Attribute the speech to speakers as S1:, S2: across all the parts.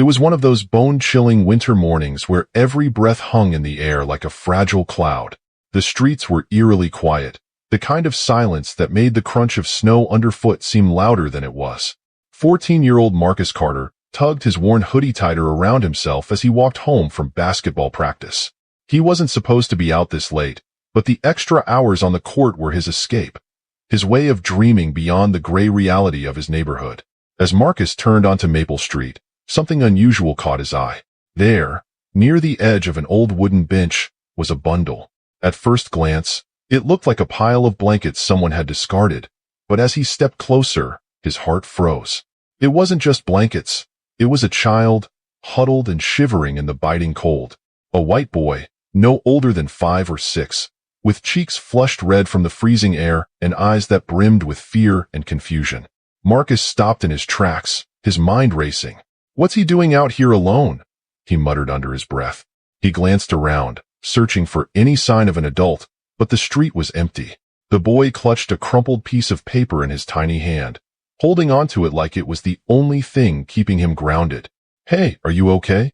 S1: It was one of those bone-chilling winter mornings where every breath hung in the air like a fragile cloud. The streets were eerily quiet, the kind of silence that made the crunch of snow underfoot seem louder than it was. 14-year-old Marcus Carter tugged his worn hoodie tighter around himself as he walked home from basketball practice. He wasn't supposed to be out this late, but the extra hours on the court were his escape, his way of dreaming beyond the gray reality of his neighborhood. As Marcus turned onto Maple Street, something unusual caught his eye. There, near the edge of an old wooden bench, was a bundle. At first glance, it looked like a pile of blankets someone had discarded, but as he stepped closer, his heart froze. It wasn't just blankets. It was a child, huddled and shivering in the biting cold. A white boy, no older than 5 or 6, with cheeks flushed red from the freezing air and eyes that brimmed with fear and confusion. Marcus stopped in his tracks, his mind racing. "What's he doing out here alone?" he muttered under his breath. He glanced around, searching for any sign of an adult, but the street was empty. The boy clutched a crumpled piece of paper in his tiny hand, holding onto it like it was the only thing keeping him grounded. "Hey, are you okay?"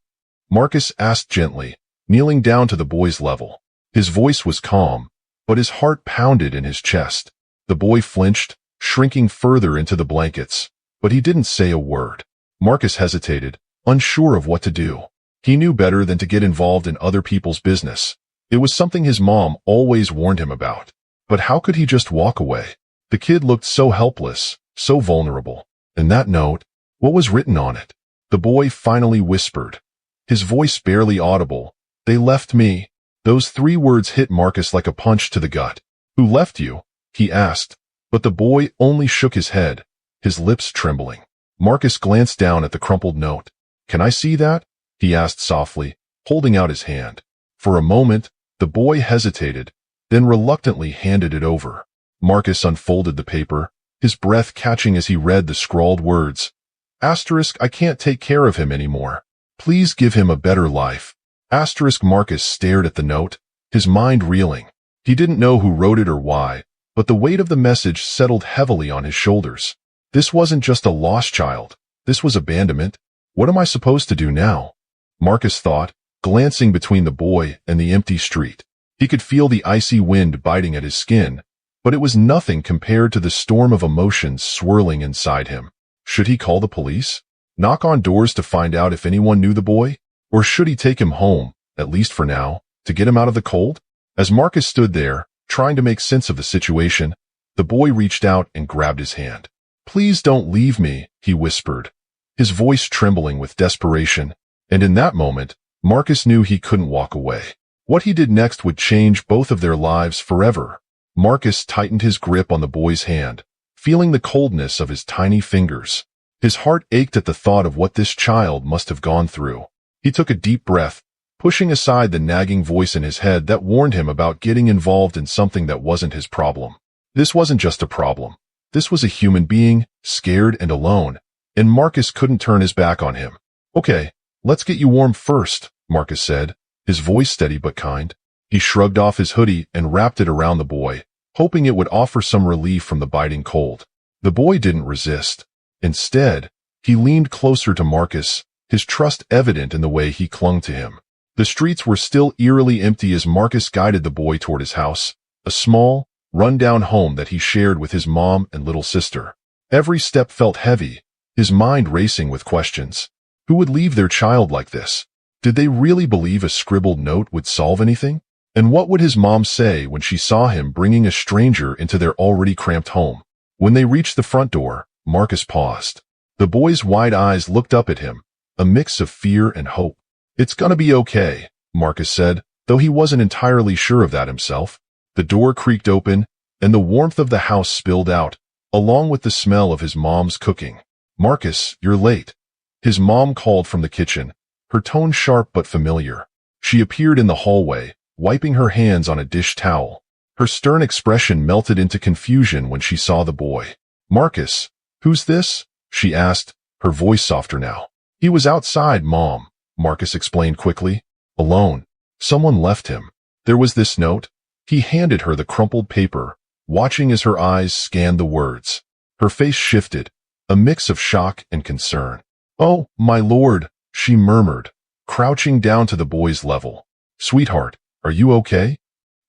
S1: Marcus asked gently, kneeling down to the boy's level. His voice was calm, but his heart pounded in his chest. The boy flinched, shrinking further into the blankets, but he didn't say a word. Marcus hesitated, unsure of what to do. He knew better than to get involved in other people's business. It was something his mom always warned him about. But how could he just walk away? The kid looked so helpless, so vulnerable. And that note, what was written on it? The boy finally whispered, his voice barely audible. "They left me." Those 3 words hit Marcus like a punch to the gut. "Who left you?" he asked, but the boy only shook his head, his lips trembling. Marcus glanced down at the crumpled note. "Can I see that?" he asked softly, holding out his hand. For a moment, the boy hesitated, then reluctantly handed it over. Marcus unfolded the paper, his breath catching as he read the scrawled words. Asterisk, "I can't take care of him anymore. Please give him a better life." Asterisk. Marcus stared at the note, his mind reeling. He didn't know who wrote it or why, but the weight of the message settled heavily on his shoulders. This wasn't just a lost child. This was abandonment. What am I supposed to do now? Marcus thought, glancing between the boy and the empty street. He could feel the icy wind biting at his skin, but it was nothing compared to the storm of emotions swirling inside him. Should he call the police? Knock on doors to find out if anyone knew the boy? Or should he take him home, at least for now, to get him out of the cold? As Marcus stood there, trying to make sense of the situation, the boy reached out and grabbed his hand. "Please don't leave me," he whispered, his voice trembling with desperation, and in that moment, Marcus knew he couldn't walk away. What he did next would change both of their lives forever. Marcus tightened his grip on the boy's hand, feeling the coldness of his tiny fingers. His heart ached at the thought of what this child must have gone through. He took a deep breath, pushing aside the nagging voice in his head that warned him about getting involved in something that wasn't his problem. This wasn't just a problem. This was a human being, scared and alone, and Marcus couldn't turn his back on him. "Okay, let's get you warm first," Marcus said, his voice steady but kind. He shrugged off his hoodie and wrapped it around the boy, hoping it would offer some relief from the biting cold. The boy didn't resist. Instead, he leaned closer to Marcus, his trust evident in the way he clung to him. The streets were still eerily empty as Marcus guided the boy toward his house, a small, run-down home that he shared with his mom and little sister. Every step felt heavy, his mind racing with questions. Who would leave their child like this? Did they really believe a scribbled note would solve anything? And what would his mom say when she saw him bringing a stranger into their already cramped home? When they reached the front door, Marcus paused. The boy's wide eyes looked up at him, a mix of fear and hope. "It's gonna be okay," Marcus said, though he wasn't entirely sure of that himself. The door creaked open, and the warmth of the house spilled out, along with the smell of his mom's cooking. "Marcus, you're late," his mom called from the kitchen, her tone sharp but familiar. She appeared in the hallway, wiping her hands on a dish towel. Her stern expression melted into confusion when she saw the boy. "Marcus, who's this?" she asked, her voice softer now. "He was outside, Mom," Marcus explained quickly. "Alone. Someone left him." There was this note. He handed her the crumpled paper, watching as her eyes scanned the words. Her face shifted, a mix of shock and concern. "Oh, my lord," she murmured, crouching down to the boy's level. "Sweetheart, are you okay?"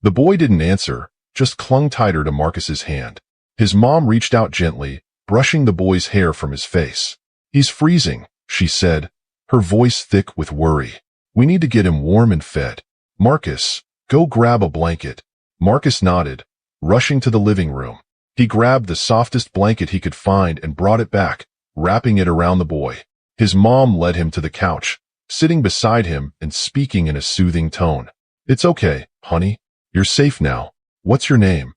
S1: The boy didn't answer, just clung tighter to Marcus's hand. His mom reached out gently, brushing the boy's hair from his face. "He's freezing," she said, her voice thick with worry. "We need to get him warm and fed. Marcus, go grab a blanket." Marcus nodded, rushing to the living room. He grabbed the softest blanket he could find and brought it back, wrapping it around the boy. His mom led him to the couch, sitting beside him and speaking in a soothing tone. "It's okay, honey. You're safe now. What's your name?"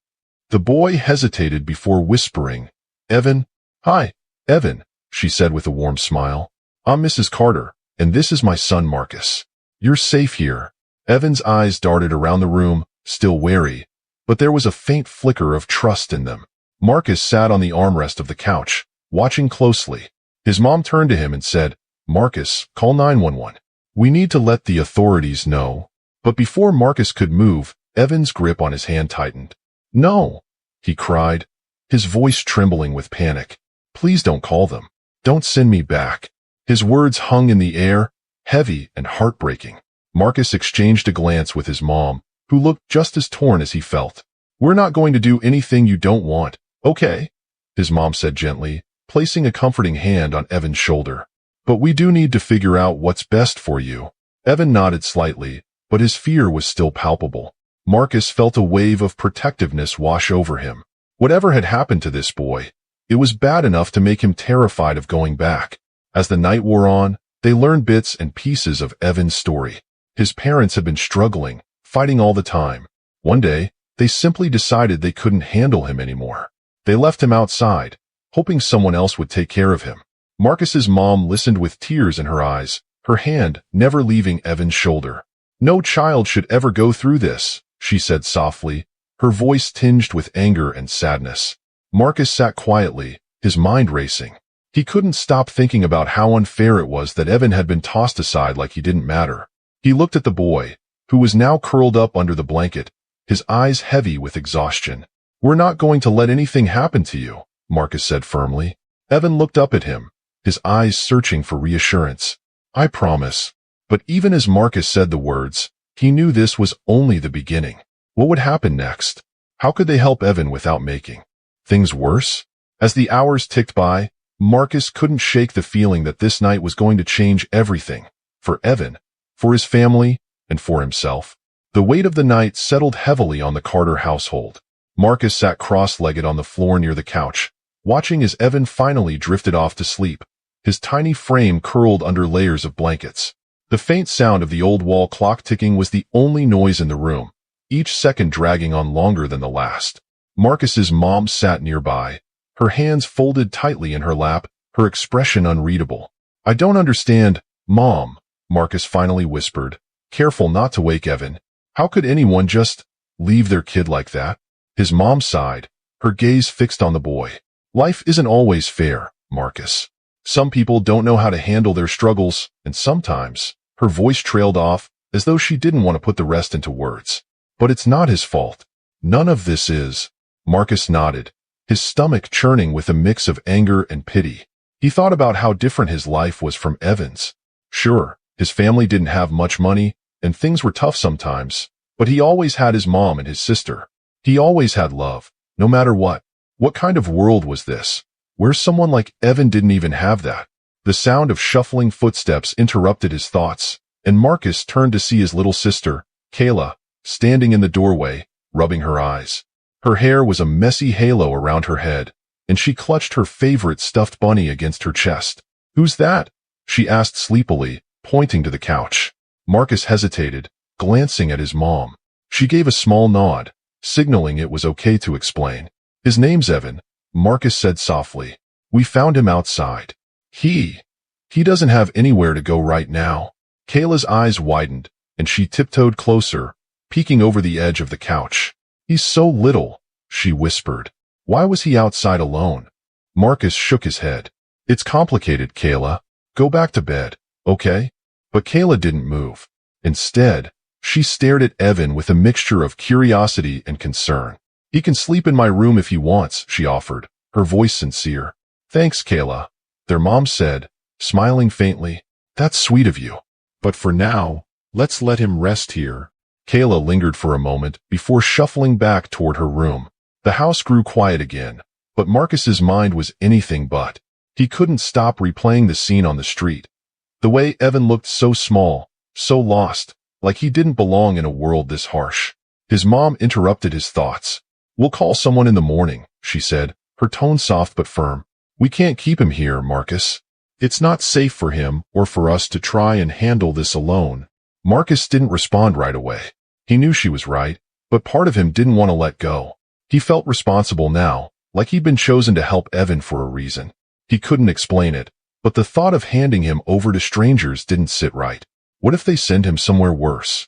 S1: The boy hesitated before whispering, "Evan." "Hi, Evan," she said with a warm smile. "I'm Mrs. Carter, and this is my son Marcus. You're safe here." Evan's eyes darted around the room, still wary, but there was a faint flicker of trust in them. Marcus sat on the armrest of the couch, watching closely. His mom turned to him and said, "Marcus, call 911. We need to let the authorities know." But before Marcus could move, Evan's grip on his hand tightened. "No," he cried, his voice trembling with panic. "Please don't call them. Don't send me back." His words hung in the air, heavy and heartbreaking. Marcus exchanged a glance with his mom, who looked just as torn as he felt. "We're not going to do anything you don't want, okay?" his mom said gently, placing a comforting hand on Evan's shoulder. "But we do need to figure out what's best for you." Evan nodded slightly, but his fear was still palpable. Marcus felt a wave of protectiveness wash over him. Whatever had happened to this boy, it was bad enough to make him terrified of going back. As the night wore on, they learned bits and pieces of Evan's story. His parents had been struggling, fighting all the time. One day, they simply decided they couldn't handle him anymore. They left him outside, hoping someone else would take care of him. Marcus's mom listened with tears in her eyes, her hand never leaving Evan's shoulder. "No child should ever go through this," she said softly, her voice tinged with anger and sadness. Marcus sat quietly, his mind racing. He couldn't stop thinking about how unfair it was that Evan had been tossed aside like he didn't matter. He looked at the boy, who was now curled up under the blanket, his eyes heavy with exhaustion. "We're not going to let anything happen to you," Marcus said firmly. Evan looked up at him, his eyes searching for reassurance. "I promise." But even as Marcus said the words, he knew this was only the beginning. What would happen next? How could they help Evan without making things worse? As the hours ticked by, Marcus couldn't shake the feeling that this night was going to change everything. For Evan, for his family, and for himself. The weight of the night settled heavily on the Carter household. Marcus sat cross-legged on the floor near the couch, watching as Evan finally drifted off to sleep, his tiny frame curled under layers of blankets. The faint sound of the old wall clock ticking was the only noise in the room, each second dragging on longer than the last. Marcus's mom sat nearby, her hands folded tightly in her lap, her expression unreadable. "I don't understand, Mom," Marcus finally whispered, careful not to wake Evan. "How could anyone just leave their kid like that?" His mom sighed, her gaze fixed on the boy. "Life isn't always fair, Marcus. Some people don't know how to handle their struggles, and sometimes," her voice trailed off, as though she didn't want to put the rest into words. "But it's not his fault. None of this is." Marcus nodded, his stomach churning with a mix of anger and pity. He thought about how different his life was from Evan's. Sure, his family didn't have much money, and things were tough sometimes, but he always had his mom and his sister. He always had love, no matter what. What kind of world was this, where someone like Evan didn't even have that? The sound of shuffling footsteps interrupted his thoughts, and Marcus turned to see his little sister, Kayla, standing in the doorway, rubbing her eyes. Her hair was a messy halo around her head, and she clutched her favorite stuffed bunny against her chest. "Who's that?" she asked sleepily, pointing to the couch. Marcus hesitated, glancing at his mom. She gave a small nod, signaling it was okay to explain. "His name's Evan," Marcus said softly. "We found him outside. He doesn't have anywhere to go right now." Kayla's eyes widened, and she tiptoed closer, peeking over the edge of the couch. "He's so little," she whispered. "Why was he outside alone?" Marcus shook his head. "It's complicated, Kayla. Go back to bed, okay?" But Kayla didn't move. Instead, she stared at Evan with a mixture of curiosity and concern. "He can sleep in my room if he wants," she offered, her voice sincere. "Thanks, Kayla," their mom said, smiling faintly. That's sweet of you. But for now, let's let him rest here. Kayla lingered for a moment before shuffling back toward her room. The house grew quiet again, but Marcus's mind was anything but. He couldn't stop replaying the scene on the street. The way Evan looked so small, so lost, like he didn't belong in a world this harsh. His mom interrupted his thoughts. "We'll call someone in the morning," she said, her tone soft but firm. "We can't keep him here, Marcus. It's not safe for him or for us to try and handle this alone." Marcus didn't respond right away. He knew she was right, but part of him didn't want to let go. He felt responsible now, like he'd been chosen to help Evan for a reason. He couldn't explain it, but the thought of handing him over to strangers didn't sit right. What if they send him somewhere worse?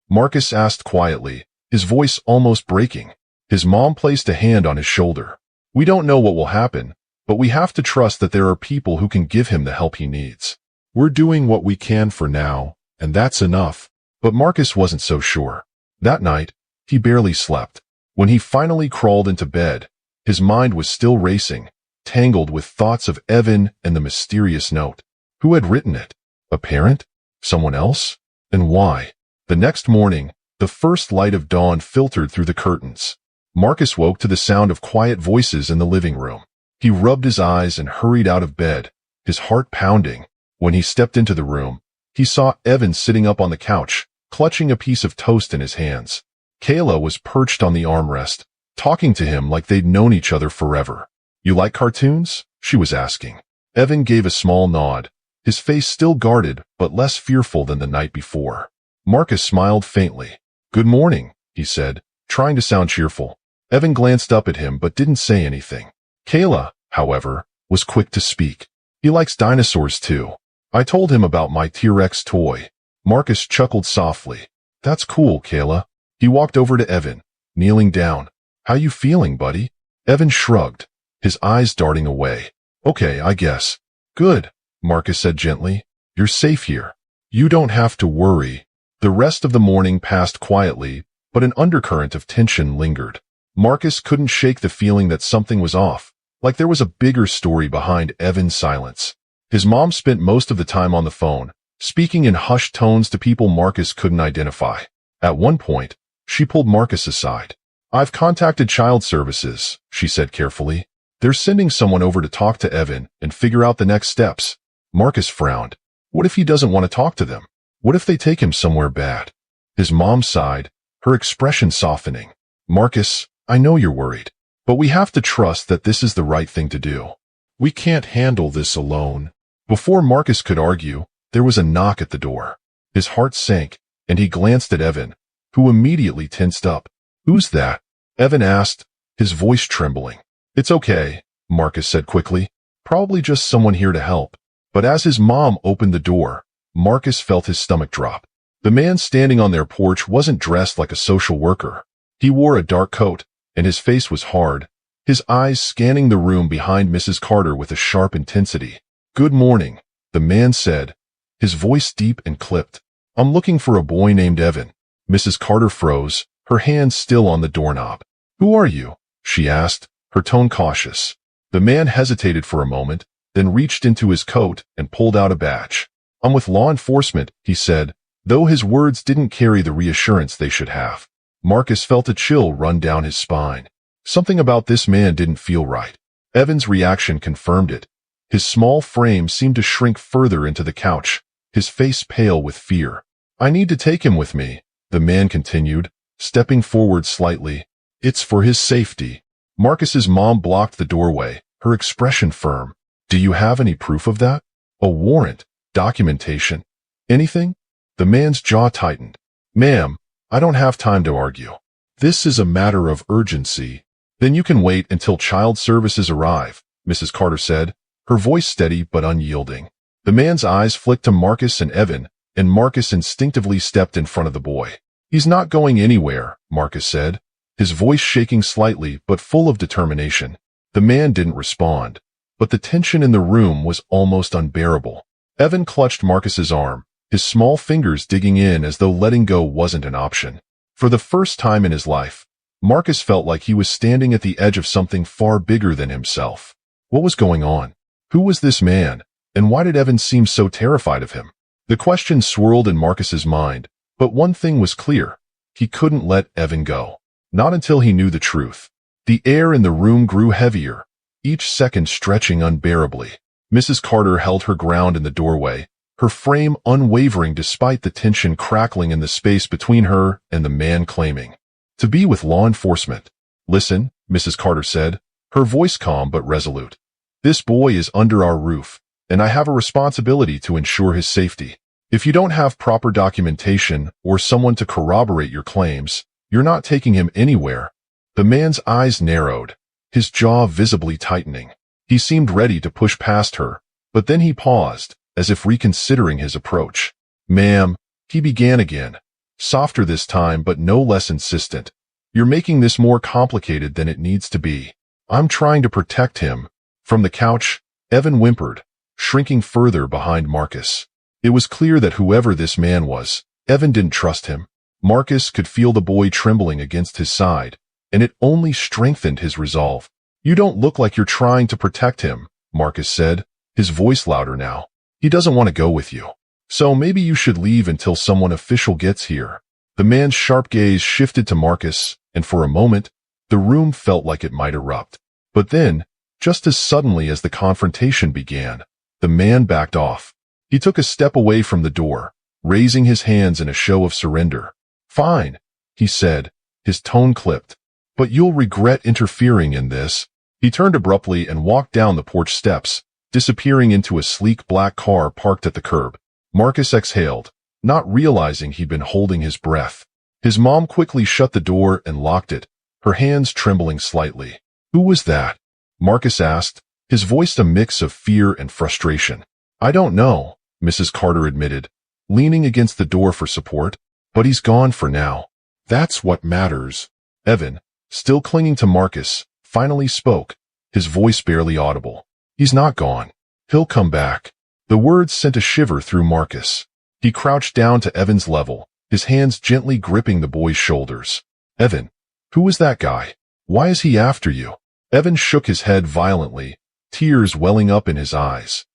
S1: Marcus asked quietly, his voice almost breaking. His mom placed a hand on his shoulder. "We don't know what will happen, but we have to trust that there are people who can give him the help he needs. We're doing what we can for now, and that's enough." But Marcus wasn't so sure. That night, he barely slept. When he finally crawled into bed, his mind was still racing, tangled with thoughts of Evan and the mysterious note. Who had written it? A parent? Someone else? And why? The next morning, the first light of dawn filtered through the curtains. Marcus woke to the sound of quiet voices in the living room. He rubbed his eyes and hurried out of bed, his heart pounding. When he stepped into the room, he saw Evan sitting up on the couch, clutching a piece of toast in his hands. Kayla was perched on the armrest, talking to him like they'd known each other forever. "You like cartoons?" she was asking. Evan gave a small nod, his face still guarded but less fearful than the night before. Marcus smiled faintly. "Good morning," he said, trying to sound cheerful. Evan glanced up at him but didn't say anything. Kayla, however, was quick to speak. "He likes dinosaurs too. I told him about my T-Rex toy." Marcus chuckled softly. "That's cool, Kayla." He walked over to Evan, kneeling down. "How you feeling, buddy?" Evan shrugged, his eyes darting away. "Okay, I guess." "Good," Marcus said gently. "You're safe here. You don't have to worry." The rest of the morning passed quietly, but an undercurrent of tension lingered. Marcus couldn't shake the feeling that something was off, like there was a bigger story behind Evan's silence. His mom spent most of the time on the phone, speaking in hushed tones to people Marcus couldn't identify. At one point, she pulled Marcus aside. "I've contacted child services," she said carefully. "They're sending someone over to talk to Evan and figure out the next steps." Marcus frowned. What if he doesn't want to talk to them? What if they take him somewhere bad? His mom sighed, her expression softening. "Marcus, I know you're worried, but we have to trust that this is the right thing to do. We can't handle this alone." Before Marcus could argue, there was a knock at the door. His heart sank, and he glanced at Evan, who immediately tensed up. "Who's that?" Evan asked, his voice trembling. "It's okay," Marcus said quickly. "Probably just someone here to help." But as his mom opened the door, Marcus felt his stomach drop. The man standing on their porch wasn't dressed like a social worker. He wore a dark coat, and his face was hard, his eyes scanning the room behind Mrs. Carter with a sharp intensity. "Good morning," the man said, his voice deep and clipped. "I'm looking for a boy named Evan." Mrs. Carter froze, her hand still on the doorknob. "Who are you?" she asked, her tone cautious. The man hesitated for a moment, then reached into his coat and pulled out a badge. "I'm with law enforcement," he said, though his words didn't carry the reassurance they should have. Marcus felt a chill run down his spine. Something about this man didn't feel right. Evan's reaction confirmed it. His small frame seemed to shrink further into the couch, his face pale with fear. "I need to take him with me," the man continued, stepping forward slightly. "It's for his safety." Marcus's mom blocked the doorway, her expression firm. "Do you have any proof of that? A warrant? Documentation? Anything?" The man's jaw tightened. "Ma'am, I don't have time to argue. This is a matter of urgency." "Then you can wait until child services arrive," Mrs. Carter said, her voice steady but unyielding. The man's eyes flicked to Marcus and Evan, and Marcus instinctively stepped in front of the boy. "He's not going anywhere," Marcus said, his voice shaking slightly but full of determination. The man didn't respond, but the tension in the room was almost unbearable. Evan clutched Marcus's arm, his small fingers digging in as though letting go wasn't an option. For the first time in his life, Marcus felt like he was standing at the edge of something far bigger than himself. What was going on? Who was this man, and why did Evan seem so terrified of him? The question swirled in Marcus's mind, but one thing was clear. He couldn't let Evan go. Not until he knew the truth. The air in the room grew heavier, each second stretching unbearably. Mrs. Carter held her ground in the doorway, her frame unwavering despite the tension crackling in the space between her and the man claiming to be with law enforcement. "Listen," Mrs. Carter said, her voice calm but resolute. "This boy is under our roof, and I have a responsibility to ensure his safety. If you don't have proper documentation or someone to corroborate your claims, you're not taking him anywhere." The man's eyes narrowed, his jaw visibly tightening. He seemed ready to push past her, but then he paused, as if reconsidering his approach. "Ma'am," he began again, softer this time but no less insistent. "You're making this more complicated than it needs to be. I'm trying to protect him." From the couch, Evan whimpered, shrinking further behind Marcus. It was clear that whoever this man was, Evan didn't trust him. Marcus could feel the boy trembling against his side, and it only strengthened his resolve. "You don't look like you're trying to protect him," Marcus said, his voice louder now. "He doesn't want to go with you. So maybe you should leave until someone official gets here." The man's sharp gaze shifted to Marcus, and for a moment, the room felt like it might erupt. But then, just as suddenly as the confrontation began, the man backed off. He took a step away from the door, raising his hands in a show of surrender. "Fine," he said, his tone clipped. "But you'll regret interfering in this." He turned abruptly and walked down the porch steps, disappearing into a sleek black car parked at the curb. Marcus exhaled, not realizing he'd been holding his breath. His mom quickly shut the door and locked it, her hands trembling slightly. "Who was that?" Marcus asked, his voice a mix of fear and frustration. "I don't know," Mrs. Carter admitted, leaning against the door for support. "But he's gone for now. That's what matters." Evan, still clinging to Marcus, finally spoke, his voice barely audible. "He's not gone. He'll come back." The words sent a shiver through Marcus. He crouched down to Evan's level, his hands gently gripping the boy's shoulders. "Evan, who is that guy? Why is he after you?" Evan shook his head violently, tears welling up in his eyes.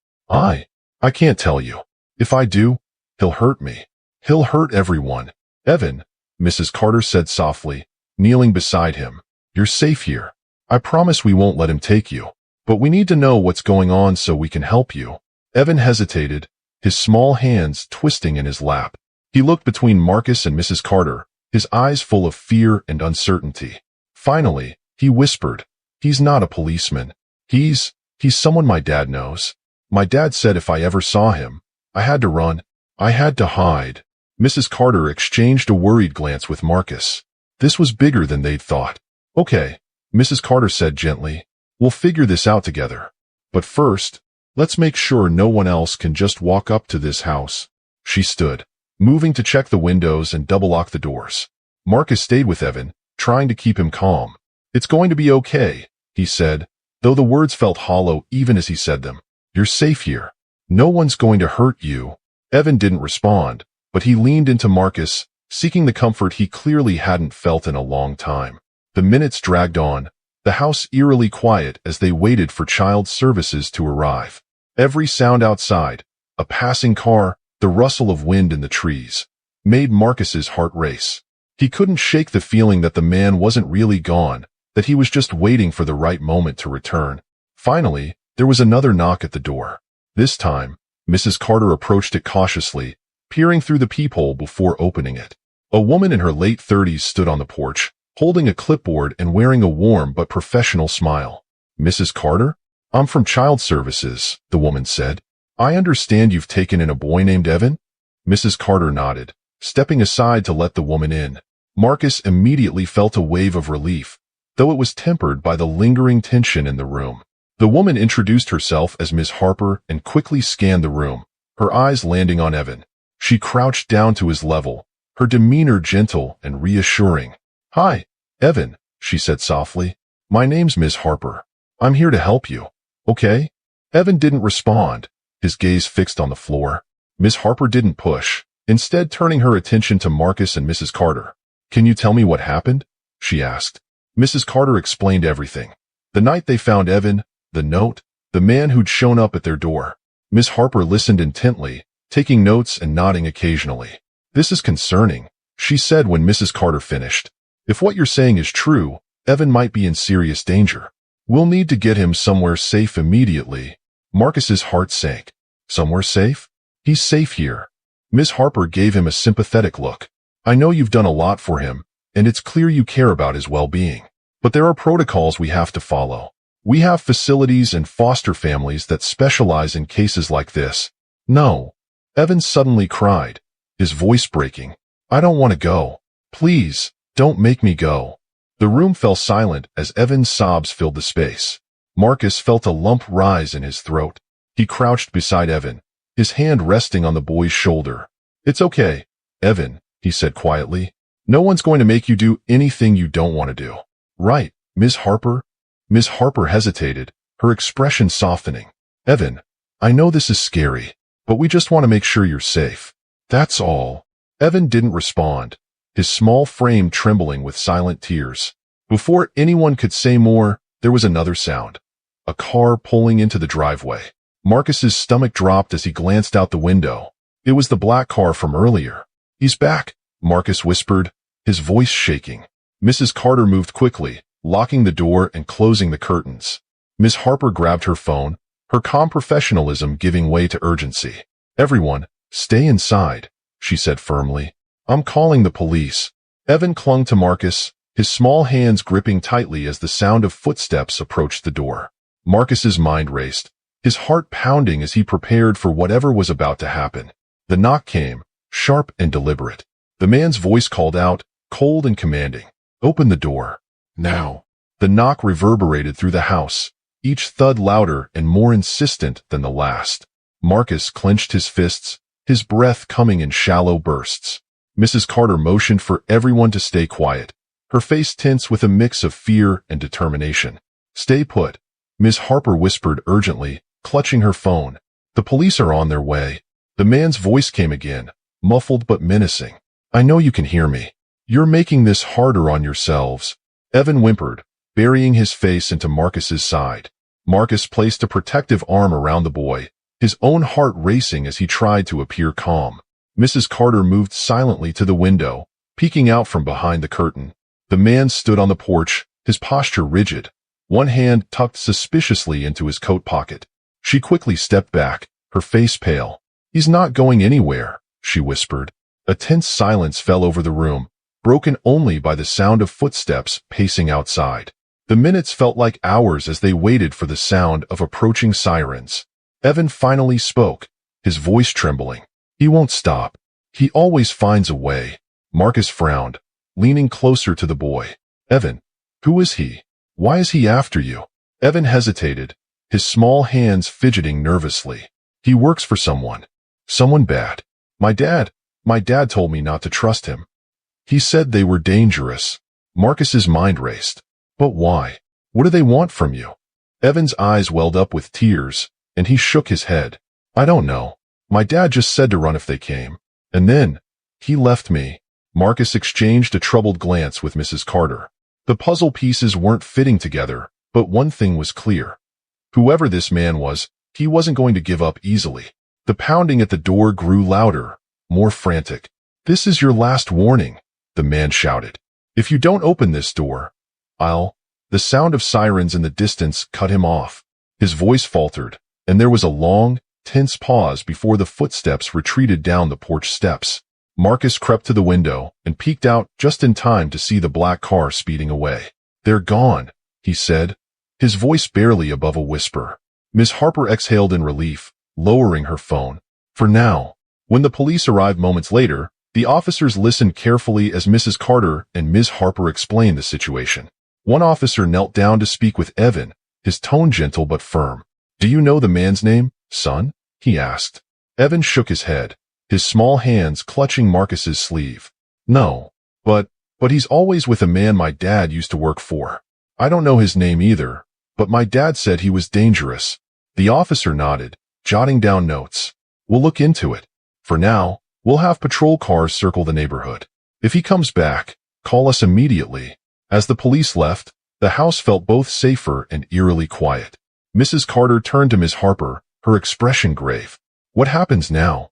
S1: I can't tell you. If I do, he'll hurt me. He'll hurt everyone." "Evan," Mrs. Carter said softly, kneeling beside him, "you're safe here. I promise we won't let him take you. But we need to know what's going on so we can help you." Evan hesitated, his small hands twisting in his lap. He looked between Marcus and Mrs. Carter, his eyes full of fear and uncertainty. Finally, he whispered, "He's not a policeman. He's someone my dad knows. My dad said if I ever saw him, I had to run. I had to hide." Mrs. Carter exchanged a worried glance with Marcus. This was bigger than they'd thought. "Okay," Mrs. Carter said gently, "we'll figure this out together. But first, let's make sure no one else can just walk up to this house." She stood, moving to check the windows and double-lock the doors. Marcus stayed with Evan, trying to keep him calm. "It's going to be okay," he said, though the words felt hollow even as he said them. "You're safe here. No one's going to hurt you." Evan didn't respond, but he leaned into Marcus, seeking the comfort he clearly hadn't felt in a long time. The minutes dragged on, the house eerily quiet as they waited for child services to arrive. Every sound outside, a passing car, the rustle of wind in the trees, made Marcus's heart race. He couldn't shake the feeling that the man wasn't really gone, that he was just waiting for the right moment to return. Finally, there was another knock at the door. This time, Mrs. Carter approached it cautiously, peering through the peephole before opening it. A woman in her late 30s stood on the porch, holding a clipboard and wearing a warm but professional smile. "Mrs. Carter? I'm from Child Services," the woman said. "I understand you've taken in a boy named Evan?" Mrs. Carter nodded, stepping aside to let the woman in. Marcus immediately felt a wave of relief, though it was tempered by the lingering tension in the room. The woman introduced herself as Ms. Harper and quickly scanned the room, her eyes landing on Evan. She crouched down to his level, her demeanor gentle and reassuring. "Hi, Evan," she said softly. "My name's Ms. Harper. I'm here to help you. Okay?" Evan didn't respond, his gaze fixed on the floor. Ms. Harper didn't push, instead turning her attention to Marcus and Mrs. Carter. "Can you tell me what happened?" she asked. Mrs. Carter explained everything. The night they found Evan, the note, the man who'd shown up at their door. Ms. Harper listened intently, taking notes and nodding occasionally. "This is concerning," she said when Mrs. Carter finished. "If what you're saying is true, Evan might be in serious danger. We'll need to get him somewhere safe immediately." Marcus's heart sank. "Somewhere safe? He's safe here." Ms. Harper gave him a sympathetic look. "I know you've done a lot for him, and it's clear you care about his well-being. But there are protocols we have to follow. We have facilities and foster families that specialize in cases like this." "No," Evan suddenly cried, his voice breaking. "I don't want to go. Please, don't make me go." The room fell silent as Evan's sobs filled the space. Marcus felt a lump rise in his throat. He crouched beside Evan, his hand resting on the boy's shoulder. "It's okay, Evan," he said quietly. "No one's going to make you do anything you don't want to do. Right, Ms. Harper?" Ms. Harper hesitated, her expression softening. "Evan, I know this is scary, but we just want to make sure you're safe. That's all." Evan didn't respond, his small frame trembling with silent tears. Before anyone could say more, there was another sound. A car pulling into the driveway. Marcus's stomach dropped as he glanced out the window. It was the black car from earlier. "He's back," Marcus whispered, his voice shaking. Mrs. Carter moved quickly, locking the door and closing the curtains. Ms. Harper grabbed her phone, her calm professionalism giving way to urgency. "Everyone, stay inside," she said firmly. "I'm calling the police." Evan clung to Marcus, his small hands gripping tightly as the sound of footsteps approached the door. Marcus's mind raced, his heart pounding as he prepared for whatever was about to happen. The knock came, sharp and deliberate. The man's voice called out, cold and commanding, "Open the door. Now." The knock reverberated through the house, each thud louder and more insistent than the last. Marcus clenched his fists, his breath coming in shallow bursts. Mrs. Carter motioned for everyone to stay quiet, her face tense with a mix of fear and determination. "Stay put," Ms. Harper whispered urgently, clutching her phone. "The police are on their way." The man's voice came again, muffled but menacing. "I know you can hear me. You're making this harder on yourselves." Evan whimpered, burying his face into Marcus's side. Marcus placed a protective arm around the boy, his own heart racing as he tried to appear calm. Mrs. Carter moved silently to the window, peeking out from behind the curtain. The man stood on the porch, his posture rigid, one hand tucked suspiciously into his coat pocket. She quickly stepped back, her face pale. "He's not going anywhere," she whispered. A tense silence fell over the room, broken only by the sound of footsteps pacing outside. The minutes felt like hours as they waited for the sound of approaching sirens. Evan finally spoke, his voice trembling. "He won't stop. He always finds a way." Marcus frowned, leaning closer to the boy. "Evan, who is he? Why is he after you?" Evan hesitated, his small hands fidgeting nervously. "He works for someone. Someone bad. My dad told me not to trust him. He said they were dangerous." Marcus's mind raced. "But why? What do they want from you?" Evan's eyes welled up with tears, and he shook his head. "I don't know. My dad just said to run if they came. And then, he left me." Marcus exchanged a troubled glance with Mrs. Carter. The puzzle pieces weren't fitting together, but one thing was clear. Whoever this man was, he wasn't going to give up easily. The pounding at the door grew louder, more frantic. "This is your last warning," the man shouted. "If you don't open this door, I'll—" The sound of sirens in the distance cut him off. His voice faltered, and there was a long, tense pause before the footsteps retreated down the porch steps. Marcus crept to the window and peeked out just in time to see the black car speeding away. "They're gone," he said, his voice barely above a whisper. Ms. Harper exhaled in relief, lowering her phone. For now. When the police arrived moments later, the officers listened carefully as Mrs. Carter and Ms. Harper explained the situation. One officer knelt down to speak with Evan, his tone gentle but firm. "Do you know the man's name, son?" he asked. Evan shook his head, his small hands clutching Marcus's sleeve. "No, but he's always with a man my dad used to work for. I don't know his name either, but my dad said he was dangerous." The officer nodded, jotting down notes. "We'll look into it. For now, we'll have patrol cars circle the neighborhood. If he comes back, call us immediately." As the police left, the house felt both safer and eerily quiet. Mrs. Carter turned to Ms. Harper, her expression grave. "What happens now?"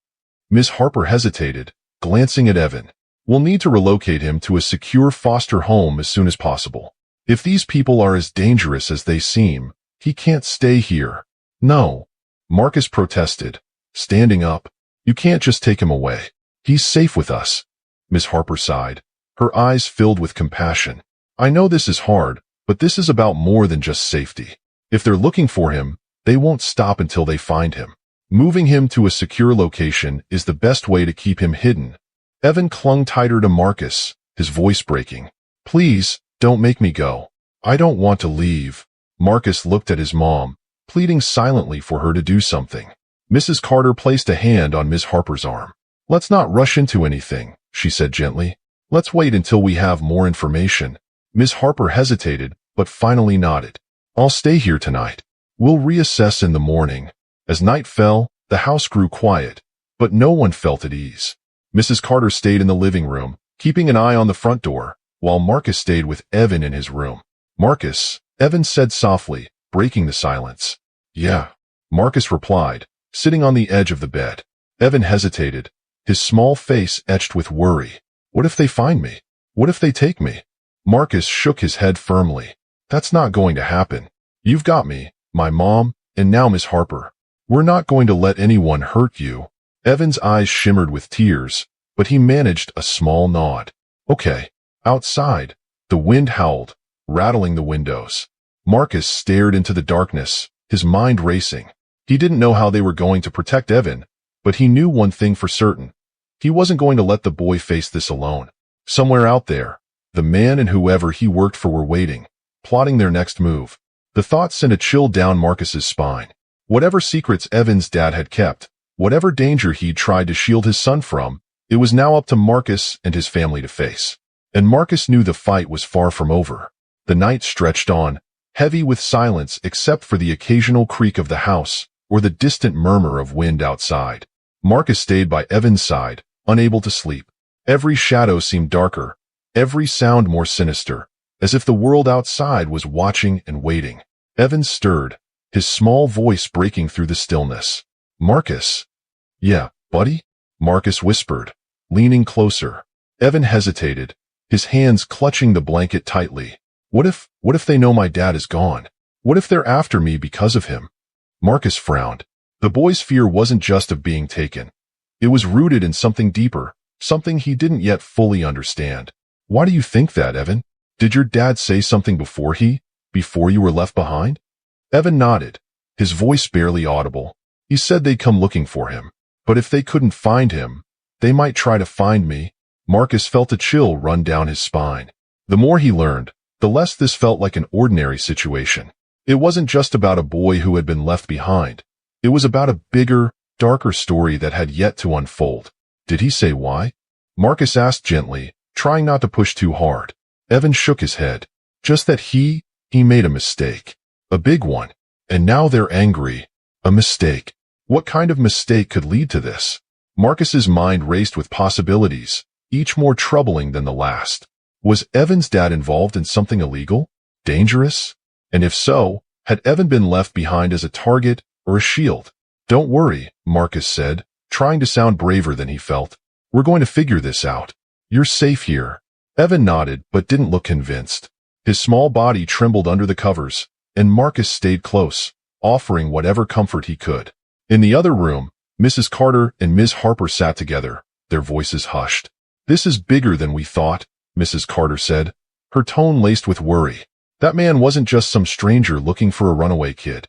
S1: Miss Harper hesitated, glancing at Evan. We'll need to relocate him to a secure foster home as soon as possible. If these people are as dangerous as they seem, he can't stay here. No, Marcus protested, standing up. You can't just take him away. He's safe with us. Miss Harper sighed, her eyes filled with compassion. I know this is hard, but this is about more than just safety. If they're looking for him, they won't stop until they find him. Moving him to a secure location is the best way to keep him hidden. Evan clung tighter to Marcus, his voice breaking. Please, don't make me go. I don't want to leave. Marcus looked at his mom, pleading silently for her to do something. Mrs. Carter placed a hand on Miss Harper's arm. Let's not rush into anything, she said gently. Let's wait until we have more information. Miss Harper hesitated, but finally nodded. I'll stay here tonight. We'll reassess in the morning. As night fell, the house grew quiet, but no one felt at ease. Mrs. Carter stayed in the living room, keeping an eye on the front door, while Marcus stayed with Evan in his room. Marcus, Evan said softly, breaking the silence. Yeah, Marcus replied, sitting on the edge of the bed. Evan hesitated, his small face etched with worry. What if they find me? What if they take me? Marcus shook his head firmly. That's not going to happen. You've got me, my mom, and now Miss Harper. We're not going to let anyone hurt you. Evan's eyes shimmered with tears, but he managed a small nod. Okay. Outside, the wind howled, rattling the windows. Marcus stared into the darkness, his mind racing. He didn't know how they were going to protect Evan, but he knew one thing for certain. He wasn't going to let the boy face this alone. Somewhere out there, the man and whoever he worked for were waiting, plotting their next move. The thought sent a chill down Marcus's spine. Whatever secrets Evan's dad had kept, whatever danger he'd tried to shield his son from, it was now up to Marcus and his family to face. And Marcus knew the fight was far from over. The night stretched on, heavy with silence except for the occasional creak of the house or the distant murmur of wind outside. Marcus stayed by Evan's side, unable to sleep. Every shadow seemed darker, every sound more sinister, as if the world outside was watching and waiting. Evan stirred, his small voice breaking through the stillness. Marcus. Yeah, buddy? Marcus whispered, leaning closer. Evan hesitated, his hands clutching the blanket tightly. What if they know my dad is gone? What if they're after me because of him? Marcus frowned. The boy's fear wasn't just of being taken. It was rooted in something deeper, something he didn't yet fully understand. Why do you think that, Evan? Did your dad say something before you were left behind? Evan nodded, his voice barely audible. He said they'd come looking for him. But if they couldn't find him, they might try to find me. Marcus felt a chill run down his spine. The more he learned, the less this felt like an ordinary situation. It wasn't just about a boy who had been left behind. It was about a bigger, darker story that had yet to unfold. Did he say why? Marcus asked gently, trying not to push too hard. Evan shook his head. Just that he made a mistake. A big one. And now they're angry. A mistake. What kind of mistake could lead to this? Marcus's mind raced with possibilities, each more troubling than the last. Was Evan's dad involved in something illegal? Dangerous? And if so, had Evan been left behind as a target or a shield? Don't worry, Marcus said, trying to sound braver than he felt. We're going to figure this out. You're safe here. Evan nodded but didn't look convinced. His small body trembled under the covers, and Marcus stayed close, offering whatever comfort he could. In the other room, Mrs. Carter and Ms. Harper sat together, their voices hushed. This is bigger than we thought, Mrs. Carter said, her tone laced with worry. That man wasn't just some stranger looking for a runaway kid.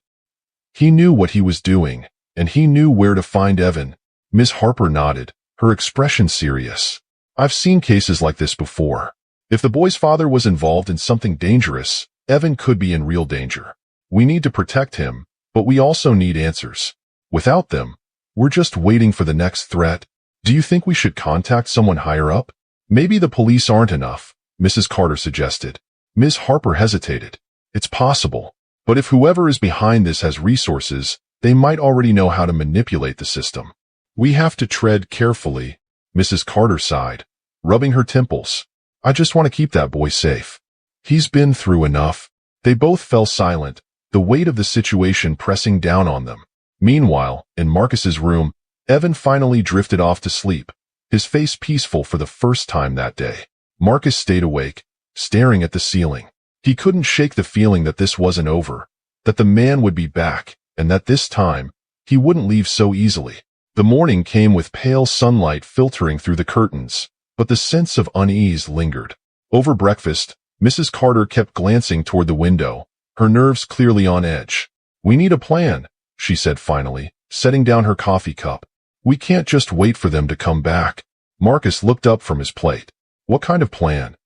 S1: He knew what he was doing, and he knew where to find Evan. Ms. Harper nodded, her expression serious. I've seen cases like this before. If the boy's father was involved in something dangerous, Evan could be in real danger. We need to protect him, but we also need answers. Without them, we're just waiting for the next threat. Do you think we should contact someone higher up? Maybe the police aren't enough, Mrs. Carter suggested. Ms. Harper hesitated. It's possible. But if whoever is behind this has resources, they might already know how to manipulate the system. We have to tread carefully, Mrs. Carter sighed, rubbing her temples. I just want to keep that boy safe. He's been through enough. They both fell silent, the weight of the situation pressing down on them. Meanwhile, in Marcus's room, Evan finally drifted off to sleep, his face peaceful for the first time that day. Marcus stayed awake, staring at the ceiling. He couldn't shake the feeling that this wasn't over, that the man would be back, and that this time, he wouldn't leave so easily. The morning came with pale sunlight filtering through the curtains, but the sense of unease lingered. Over breakfast, Mrs. Carter kept glancing toward the window, her nerves clearly on edge. "We need a plan," she said finally, setting down her coffee cup. "We can't just wait for them to come back." Marcus looked up from his plate. "What kind of plan?"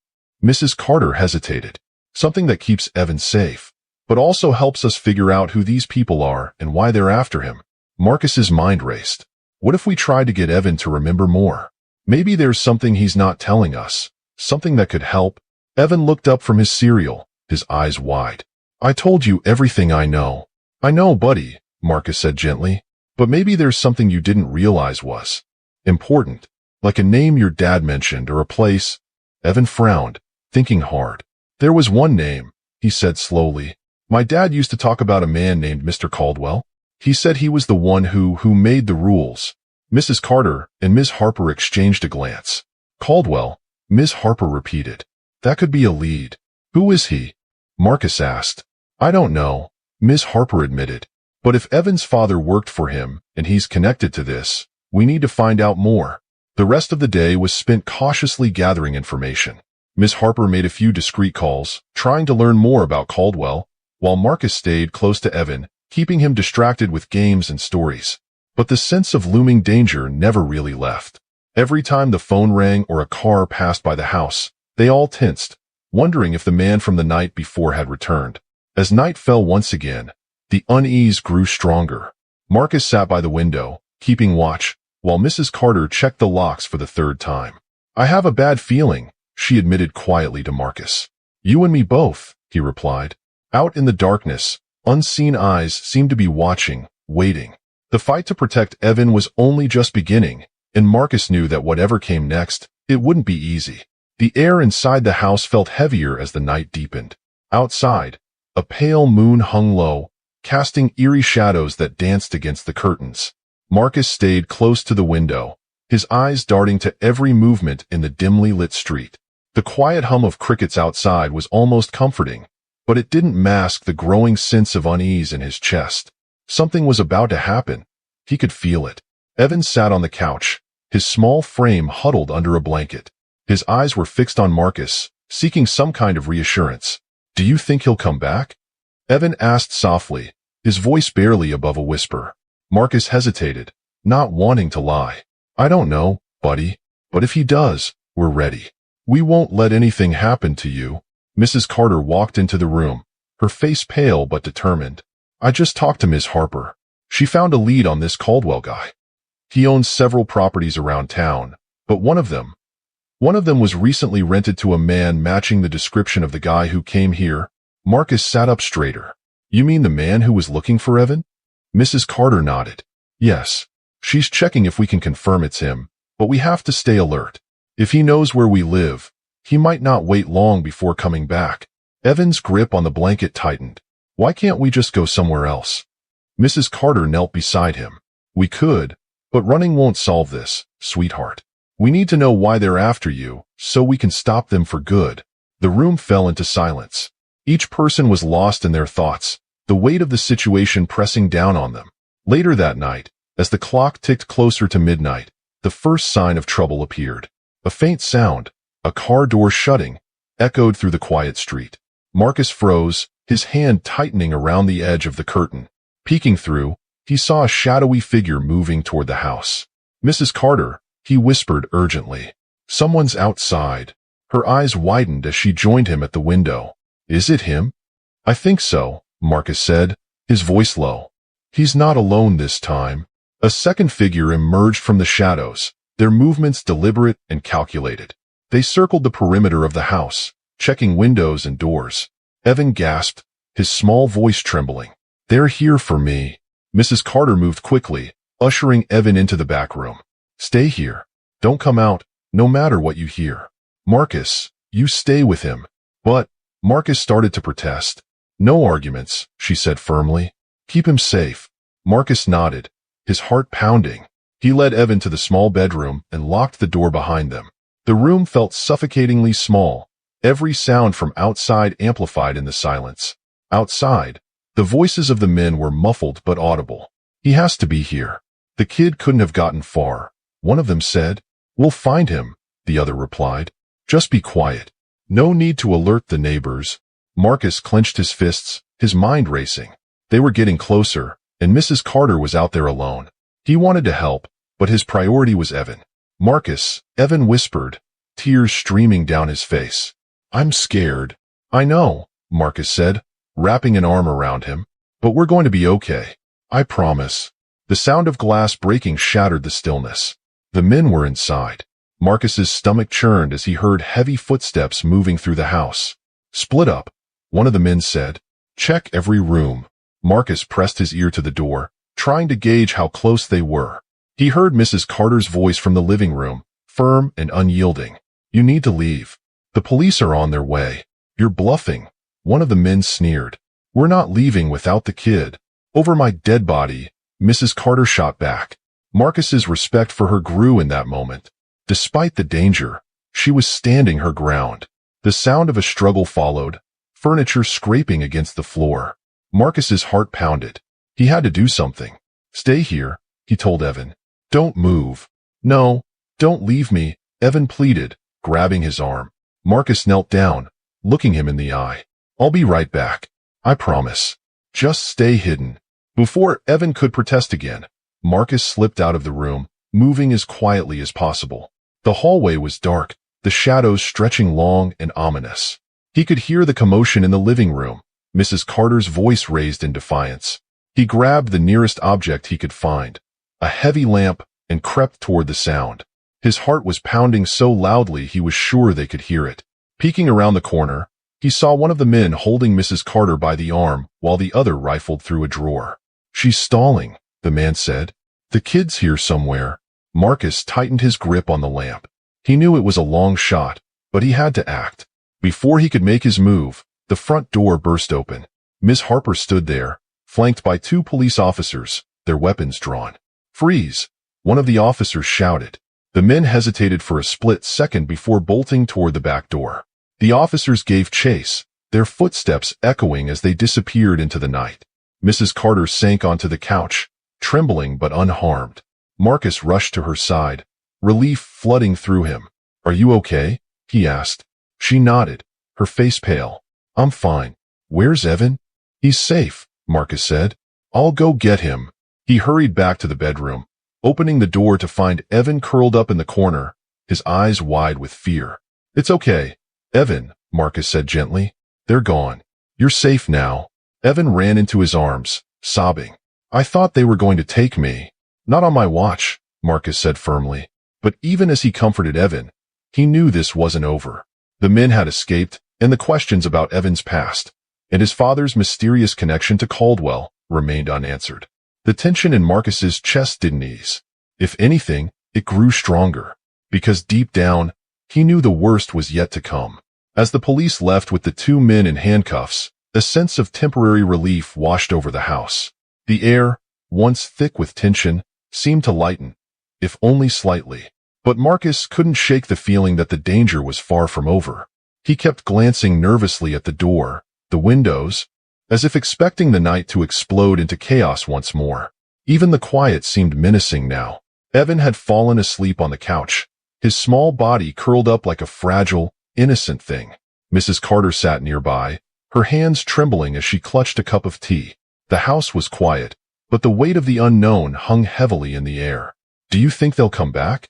S1: Mrs. Carter hesitated. "Something that keeps Evan safe, but also helps us figure out who these people are and why they're after him." Marcus's mind raced. What if we tried to get Evan to remember more? Maybe there's something he's not telling us, something that could help. Evan looked up from his cereal, his eyes wide. "I told you everything I know." "I know, buddy," Marcus said gently, "but maybe there's something you didn't realize was important, like a name your dad mentioned or a place." Evan frowned, thinking hard. "There was one name," he said slowly. "My dad used to talk about a man named Mr. Caldwell. He said he was the one who made the rules." Mrs. Carter and Ms. Harper exchanged a glance. "Caldwell," Ms. Harper repeated. "That could be a lead." "Who is he?" Marcus asked. "I don't know," Ms. Harper admitted. "But if Evan's father worked for him and he's connected to this, we need to find out more." The rest of the day was spent cautiously gathering information. Ms. Harper made a few discreet calls, trying to learn more about Caldwell, while Marcus stayed close to Evan, keeping him distracted with games and stories. But the sense of looming danger never really left. Every time the phone rang or a car passed by the house, they all tensed, wondering if the man from the night before had returned. As night fell once again, the unease grew stronger. Marcus sat by the window, keeping watch, while Mrs. Carter checked the locks for the third time. "I have a bad feeling," she admitted quietly to Marcus. "You and me both," he replied. Out in the darkness, unseen eyes seemed to be watching, waiting. The fight to protect Evan was only just beginning, and Marcus knew that whatever came next, it wouldn't be easy. The air inside the house felt heavier as the night deepened. Outside, a pale moon hung low, casting eerie shadows that danced against the curtains. Marcus stayed close to the window, his eyes darting to every movement in the dimly lit street. The quiet hum of crickets outside was almost comforting, but it didn't mask the growing sense of unease in his chest. Something was about to happen. He could feel it. Evan sat on the couch, his small frame huddled under a blanket. His eyes were fixed on Marcus, seeking some kind of reassurance. "Do you think he'll come back?" Evan asked softly, his voice barely above a whisper. Marcus hesitated, not wanting to lie. "I don't know, buddy, but if he does, we're ready. We won't let anything happen to you." Mrs. Carter walked into the room, her face pale but determined. "I just talked to Ms. Harper. She found a lead on this Caldwell guy. He owns several properties around town, but one of them was recently rented to a man matching the description of the guy who came here." Marcus sat up straighter. "You mean the man who was looking for Evan?" Mrs. Carter nodded. "Yes. She's checking if we can confirm it's him, but we have to stay alert. If he knows where we live, he might not wait long before coming back." Evan's grip on the blanket tightened. "Why can't we just go somewhere else?" Mrs. Carter knelt beside him. "We could, but running won't solve this, sweetheart. We need to know why they're after you, so we can stop them for good." The room fell into silence. Each person was lost in their thoughts, the weight of the situation pressing down on them. Later that night, as the clock ticked closer to midnight, the first sign of trouble appeared. A faint sound, a car door shutting, echoed through the quiet street. Marcus froze, his hand tightening around the edge of the curtain. Peeking through, he saw a shadowy figure moving toward the house. "Mrs. Carter," he whispered urgently. "Someone's outside." Her eyes widened as she joined him at the window. "Is it him?" "I think so," Marcus said, his voice low. "He's not alone this time." A second figure emerged from the shadows, their movements deliberate and calculated. They circled the perimeter of the house, checking windows and doors. Evan gasped, his small voice trembling. "They're here for me." Mrs. Carter moved quickly, ushering Evan into the back room. "Stay here. Don't come out, no matter what you hear." "Marcus, you stay with him." "But," Marcus started to protest. "No arguments," she said firmly. "Keep him safe." Marcus nodded, his heart pounding. He led Evan to the small bedroom and locked the door behind them. The room felt suffocatingly small, every sound from outside amplified in the silence. Outside, the voices of the men were muffled but audible. "He has to be here. The kid couldn't have gotten far," one of them said. "We'll find him," the other replied. "Just be quiet. No need to alert the neighbors." Marcus clenched his fists, his mind racing. They were getting closer, and Mrs. Carter was out there alone. He wanted to help, but his priority was Evan. "Marcus," Evan whispered, tears streaming down his face. "I'm scared." "I know," Marcus said, wrapping an arm around him. "But we're going to be okay. I promise." The sound of glass breaking shattered the stillness. The men were inside. Marcus's stomach churned as he heard heavy footsteps moving through the house. "Split up," one of the men said. "Check every room." Marcus pressed his ear to the door, trying to gauge how close they were. He heard Mrs. Carter's voice from the living room, firm and unyielding. "You need to leave. The police are on their way." "You're bluffing," one of the men sneered. "We're not leaving without the kid." "Over my dead body," Mrs. Carter shot back. Marcus's respect for her grew in that moment. Despite the danger, she was standing her ground. The sound of a struggle followed, furniture scraping against the floor. Marcus's heart pounded. He had to do something. "Stay here," he told Evan. "Don't move." "No, don't leave me," Evan pleaded, grabbing his arm. Marcus knelt down, looking him in the eye. "I'll be right back. I promise. Just stay hidden." Before Evan could protest again, Marcus slipped out of the room, moving as quietly as possible. The hallway was dark, the shadows stretching long and ominous. He could hear the commotion in the living room, Mrs. Carter's voice raised in defiance. He grabbed the nearest object he could find, a heavy lamp, and crept toward the sound. His heart was pounding so loudly he was sure they could hear it. Peeking around the corner, he saw one of the men holding Mrs. Carter by the arm while the other rifled through a drawer. "She's stalling," the man said. "The kid's here somewhere." Marcus tightened his grip on the lamp. He knew it was a long shot, but he had to act. Before he could make his move, the front door burst open. Miss Harper stood there, flanked by two police officers, their weapons drawn. "Freeze!" one of the officers shouted. The men hesitated for a split second before bolting toward the back door. The officers gave chase, their footsteps echoing as they disappeared into the night. Mrs. Carter sank onto the couch, trembling but unharmed. Marcus rushed to her side, relief flooding through him. "Are you okay?" he asked. She nodded, her face pale. "I'm fine. Where's Evan?" "He's safe," Marcus said. "I'll go get him." He hurried back to the bedroom, opening the door to find Evan curled up in the corner, his eyes wide with fear. "It's okay, Evan," Marcus said gently. "They're gone. You're safe now." Evan ran into his arms, sobbing. "I thought they were going to take me." "Not on my watch," Marcus said firmly. But even as he comforted Evan, he knew this wasn't over. The men had escaped, and the questions about Evan's past, and his father's mysterious connection to Caldwell, remained unanswered. The tension in Marcus's chest didn't ease. If anything, it grew stronger, because deep down, he knew the worst was yet to come. As the police left with the two men in handcuffs, a sense of temporary relief washed over the house. The air, once thick with tension, seemed to lighten, if only slightly. But Marcus couldn't shake the feeling that the danger was far from over. He kept glancing nervously at the door, the windows, as if expecting the night to explode into chaos once more. Even the quiet seemed menacing now. Evan had fallen asleep on the couch, his small body curled up like a fragile, innocent thing. Mrs. Carter sat nearby, her hands trembling as she clutched a cup of tea. The house was quiet, but the weight of the unknown hung heavily in the air. "Do you think they'll come back?"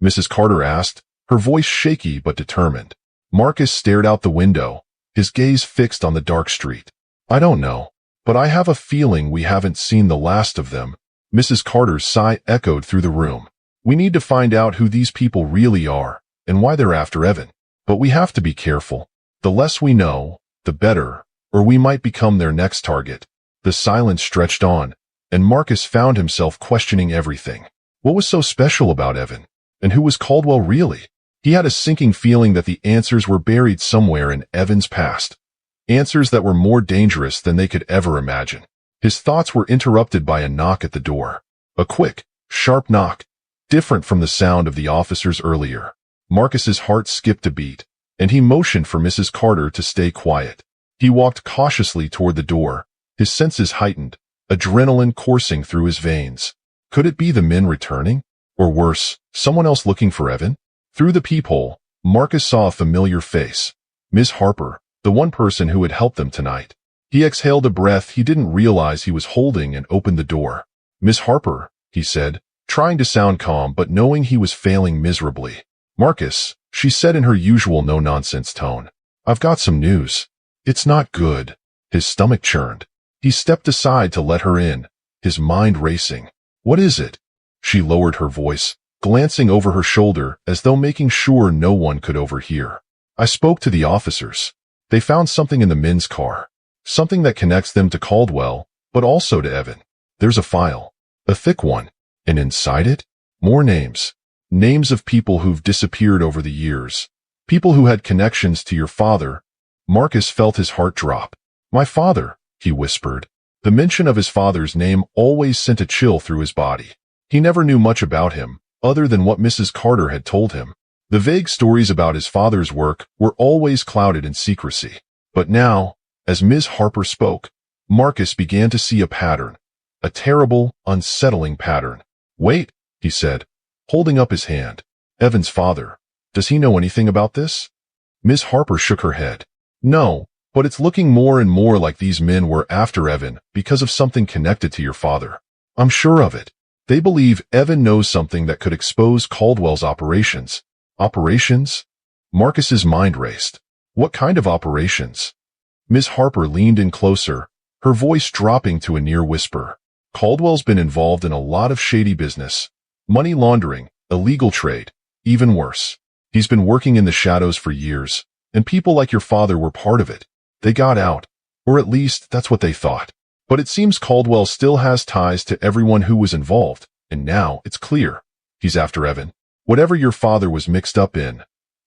S1: Mrs. Carter asked, her voice shaky but determined. Marcus stared out the window, his gaze fixed on the dark street. "I don't know, but I have a feeling we haven't seen the last of them." Mrs. Carter's sigh echoed through the room. "We need to find out who these people really are, and why they're after Evan. But we have to be careful. The less we know, the better, or we might become their next target." The silence stretched on, and Marcus found himself questioning everything. What was so special about Evan? And who was Caldwell really? He had a sinking feeling that the answers were buried somewhere in Evan's past. Answers that were more dangerous than they could ever imagine. His thoughts were interrupted by a knock at the door. A quick, Sharp knock, different from the sound of the officers earlier. Marcus's heart skipped a beat, and he motioned for Mrs. Carter to stay quiet. He walked cautiously toward the door, his senses heightened, adrenaline coursing through his veins. Could it be the men returning? Or worse, someone else looking for Evan? Through the peephole, Marcus saw a familiar face. Miss Harper, the one person who had helped them tonight. He exhaled a breath he didn't realize he was holding and opened the door. Miss Harper, he said, trying to sound calm but knowing he was failing miserably. Marcus, she said in her usual no-nonsense tone. I've got some news. It's not good. His stomach churned. He stepped aside to let her in, his mind racing. What is it? She lowered her voice, glancing over her shoulder as though making sure no one could overhear. I spoke to the officers. They found something in the men's car. Something that connects them to Caldwell, but also to Evan. There's a file. A thick one. And inside it, more names. Names of people who've disappeared over the years. People who had connections to your father. Marcus felt his heart drop. My father, he whispered. The mention of his father's name always sent a chill through his body. He never knew much about him, other than what Mrs. Carter had told him. The vague stories about his father's work were always clouded in secrecy. But now, as Ms. Harper spoke, Marcus began to see a pattern. A terrible, unsettling pattern. Wait, he said, holding up his hand. Evan's father. Does he know anything about this? Ms. Harper shook her head. No, but it's looking more and more like these men were after Evan because of something connected to your father. I'm sure of it. They believe Evan knows something that could expose Caldwell's operations. Operations? Marcus's mind raced. What kind of operations? Ms. Harper leaned in closer, her voice dropping to a near whisper. Caldwell's been involved in a lot of shady business. Money laundering, illegal trade, even worse. He's been working in the shadows for years, and people like your father were part of it. They got out, or at least that's what they thought. But it seems Caldwell still has ties to everyone who was involved, and now it's clear. He's after Evan. Whatever your father was mixed up in,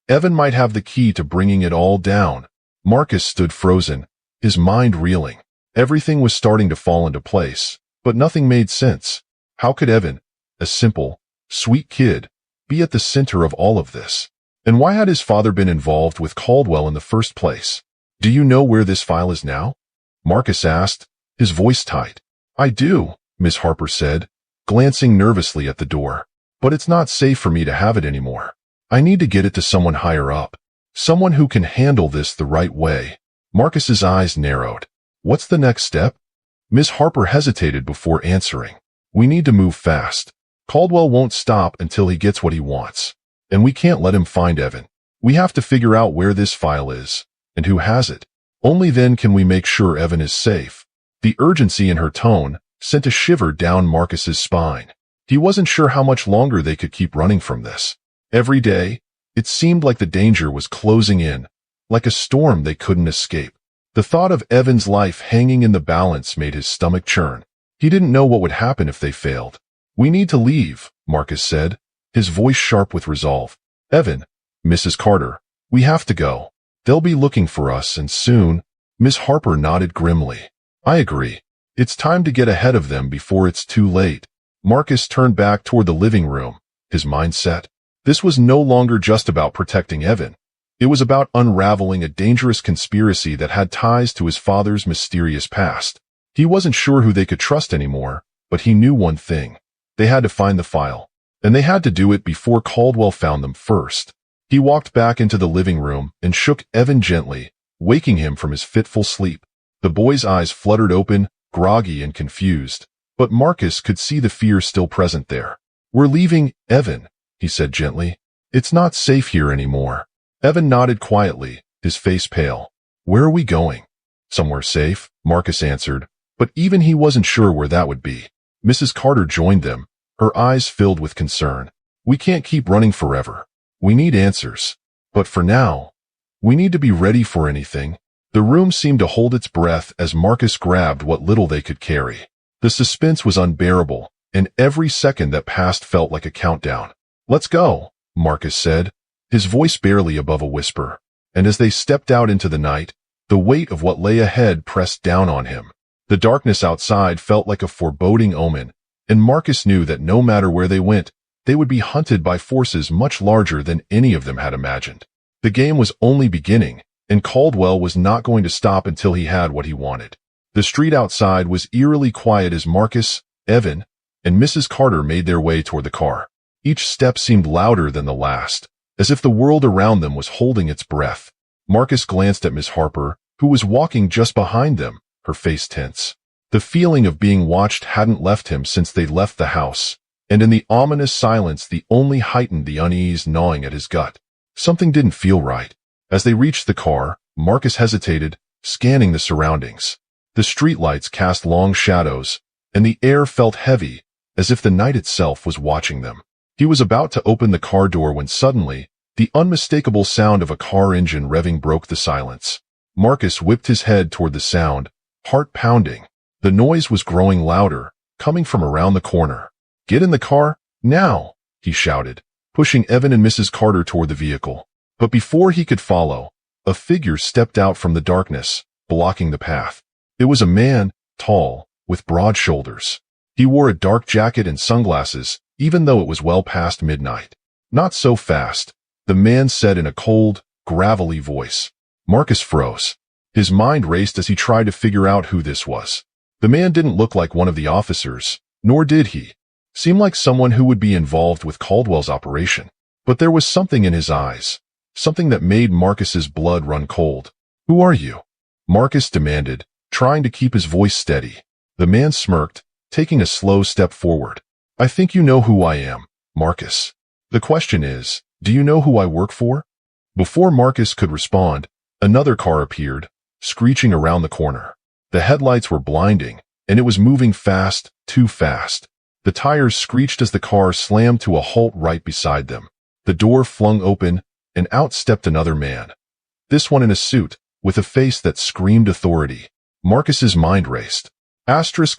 S1: Evan might have the key to bringing it all down. Marcus stood frozen, his mind reeling. Everything was starting to fall into place, but nothing made sense. How could Evan, a simple, sweet kid, be at the center of all of this? And why had his father been involved with Caldwell in the first place? Do you know where this file is now? Marcus asked, his voice tight. I do, Miss Harper said, glancing nervously at the door. But it's not safe for me to have it anymore. I need to get it to someone higher up. Someone who can handle this the right way. Marcus's eyes narrowed. What's the next step? Miss Harper hesitated before answering. We need to move fast. Caldwell won't stop until he gets what he wants. And we can't let him find Evan. We have to figure out where this file is, and who has it. Only then can we make sure Evan is safe. The urgency in her tone sent a shiver down Marcus's spine. He wasn't sure how much longer they could keep running from this. Every day, it seemed like the danger was closing in, like a storm they couldn't escape. The thought of Evan's life hanging in the balance made his stomach churn. He didn't know what would happen if they failed. We need to leave, Marcus said, his voice sharp with resolve. Evan, Mrs. Carter, we have to go. They'll be looking for us, and soon. Miss Harper nodded grimly. I agree. It's time to get ahead of them before it's too late. Marcus turned back toward the living room, his mind set. This was no longer just about protecting Evan. It was about unraveling a dangerous conspiracy that had ties to his father's mysterious past. He wasn't sure who they could trust anymore, but he knew one thing. They had to find the file, and they had to do it before Caldwell found them first. He walked back into the living room and shook Evan gently, waking him from his fitful sleep. The boy's eyes fluttered open, groggy and confused, but Marcus could see the fear still present there. We're leaving, Evan, he said gently. It's not safe here anymore. Evan nodded quietly, his face pale. Where are we going? Somewhere safe, Marcus answered, but even he wasn't sure where that would be. Mrs. Carter joined them, her eyes filled with concern. We can't keep running forever. We need answers. But for now, we need to be ready for anything. The room seemed to hold its breath as Marcus grabbed what little they could carry. The suspense was unbearable, and every second that passed felt like a countdown. Let's go, Marcus said, his voice barely above a whisper. And as they stepped out into the night, the weight of what lay ahead pressed down on him. The darkness outside felt like a foreboding omen, and Marcus knew that no matter where they went, they would be hunted by forces much larger than any of them had imagined. The game was only beginning, and Caldwell was not going to stop until he had what he wanted. The street outside was eerily quiet as Marcus, Evan, and Mrs. Carter made their way toward the car. Each step seemed louder than the last, as if the world around them was holding its breath. Marcus glanced at Miss Harper, who was walking just behind them, her face tense. The feeling of being watched hadn't left him since they left the house, and in the ominous silence the only heightened the unease gnawing at his gut. Something didn't feel right. As they reached the car, Marcus hesitated, scanning the surroundings. The streetlights cast long shadows, and the air felt heavy, as if the night itself was watching them. He was about to open the car door when suddenly, the unmistakable sound of a car engine revving broke the silence. Marcus whipped his head toward the sound, heart pounding. The noise was growing louder, coming from around the corner. "Get in the car, now!" he shouted, pushing Evan and Mrs. Carter toward the vehicle. But before he could follow, a figure stepped out from the darkness, blocking the path. It was a man, tall, with broad shoulders. He wore a dark jacket and sunglasses, even though it was well past midnight. "Not so fast," the man said in a cold, gravelly voice. Marcus froze. His mind raced as he tried to figure out who this was. The man didn't look like one of the officers, nor did he seem like someone who would be involved with Caldwell's operation. But there was something in his eyes, something that made Marcus's blood run cold. "Who are you?" Marcus demanded, trying to keep his voice steady. The man smirked, taking a slow step forward. "I think you know who I am, Marcus. The question is, do you know who I work for?" Before Marcus could respond, another car appeared, screeching around the corner. The headlights were blinding, and it was moving fast, too fast. The tires screeched as the car slammed to a halt right beside them. The door flung open, and out stepped another man. This one in a suit, with a face that screamed authority. Marcus's mind raced.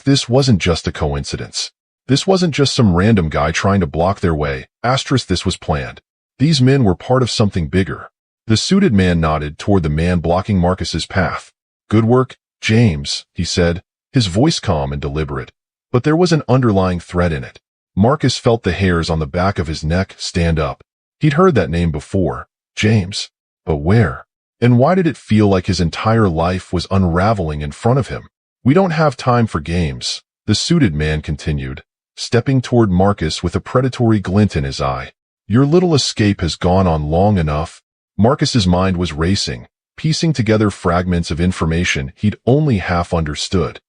S1: This wasn't just a coincidence. This wasn't just some random guy trying to block their way. This was planned. These men were part of something bigger. The suited man nodded toward the man blocking Marcus's path. "Good work, James," he said, his voice calm and deliberate. But there was an underlying threat in it. Marcus felt the hairs on the back of his neck stand up. He'd heard that name before, James. But where? And why did it feel like his entire life was unraveling in front of him? "We don't have time for games," the suited man continued, stepping toward Marcus with a predatory glint in his eye. "Your little escape has gone on long enough." Marcus's mind was racing, piecing together fragments of information he'd only half understood.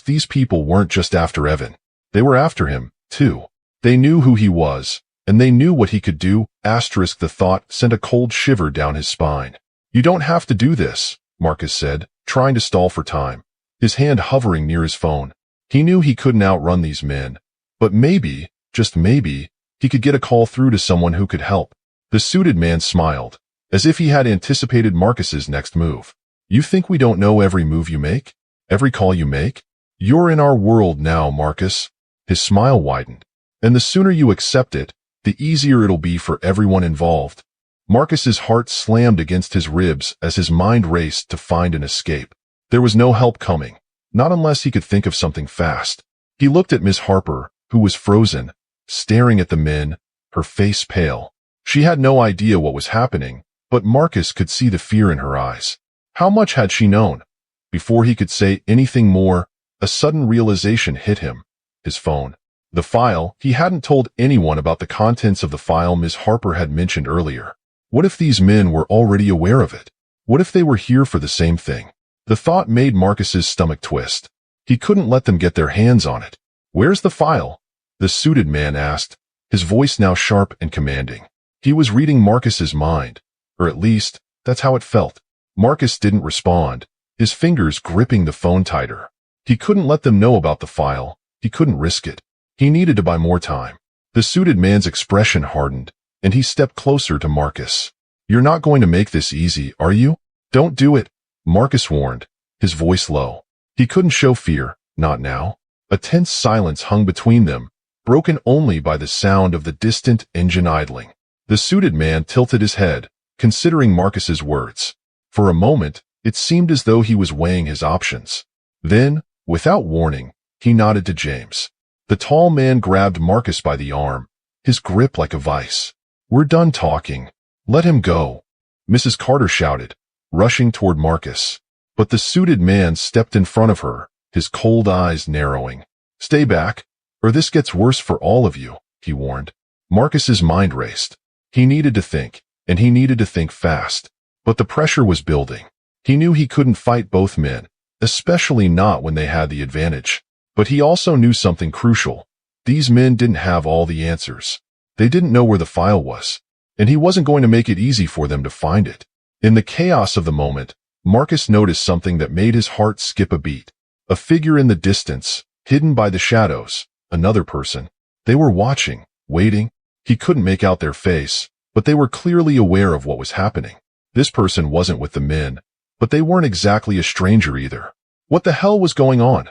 S1: These people weren't just after Evan. They were after him, too. They knew who he was, and they knew what he could do. The thought sent a cold shiver down his spine. "You don't have to do this," Marcus said, trying to stall for time, his hand hovering near his phone. He knew he couldn't outrun these men, but maybe, just maybe, he could get a call through to someone who could help. The suited man smiled, as if he had anticipated Marcus's next move. "You think we don't know every move you make? Every call you make? You're in our world now, Marcus." His smile widened. "And the sooner you accept it, the easier it'll be for everyone involved." Marcus's heart slammed against his ribs as his mind raced to find an escape. There was no help coming, not unless he could think of something fast. He looked at Miss Harper, who was frozen, staring at the men, her face pale. She had no idea what was happening, but Marcus could see the fear in her eyes. How much had she known? Before he could say anything more, a sudden realization hit him. His phone. The file. He hadn't told anyone about the contents of the file Miss Harper had mentioned earlier. What if these men were already aware of it? What if they were here for the same thing? The thought made Marcus's stomach twist. He couldn't let them get their hands on it. "Where's the file?" the suited man asked, his voice now sharp and commanding. He was reading Marcus's mind, or at least, that's how it felt. Marcus didn't respond, his fingers gripping the phone tighter. He couldn't let them know about the file. He couldn't risk it. He needed to buy more time. The suited man's expression hardened, and he stepped closer to Marcus. "You're not going to make this easy, are you?" "Don't do it," Marcus warned, his voice low. He couldn't show fear, not now. A tense silence hung between them, broken only by the sound of the distant engine idling. The suited man tilted his head, considering Marcus's words. For a moment, it seemed as though he was weighing his options. Then, without warning, he nodded to James. The tall man grabbed Marcus by the arm, his grip like a vice. "We're done talking. Let him go," Mrs. Carter shouted, rushing toward Marcus. But the suited man stepped in front of her, his cold eyes narrowing. "Stay back, or this gets worse for all of you," he warned. Marcus's mind raced. He needed to think, and he needed to think fast. But the pressure was building. He knew he couldn't fight both men, especially not when they had the advantage. But he also knew something crucial. These men didn't have all the answers. They didn't know where the file was, and he wasn't going to make it easy for them to find it. In the chaos of the moment, Marcus noticed something that made his heart skip a beat. A figure in the distance, hidden by the shadows, another person. They were watching, waiting. He couldn't make out their face, but they were clearly aware of what was happening. This person wasn't with the men, but they weren't exactly a stranger either. What the hell was going on?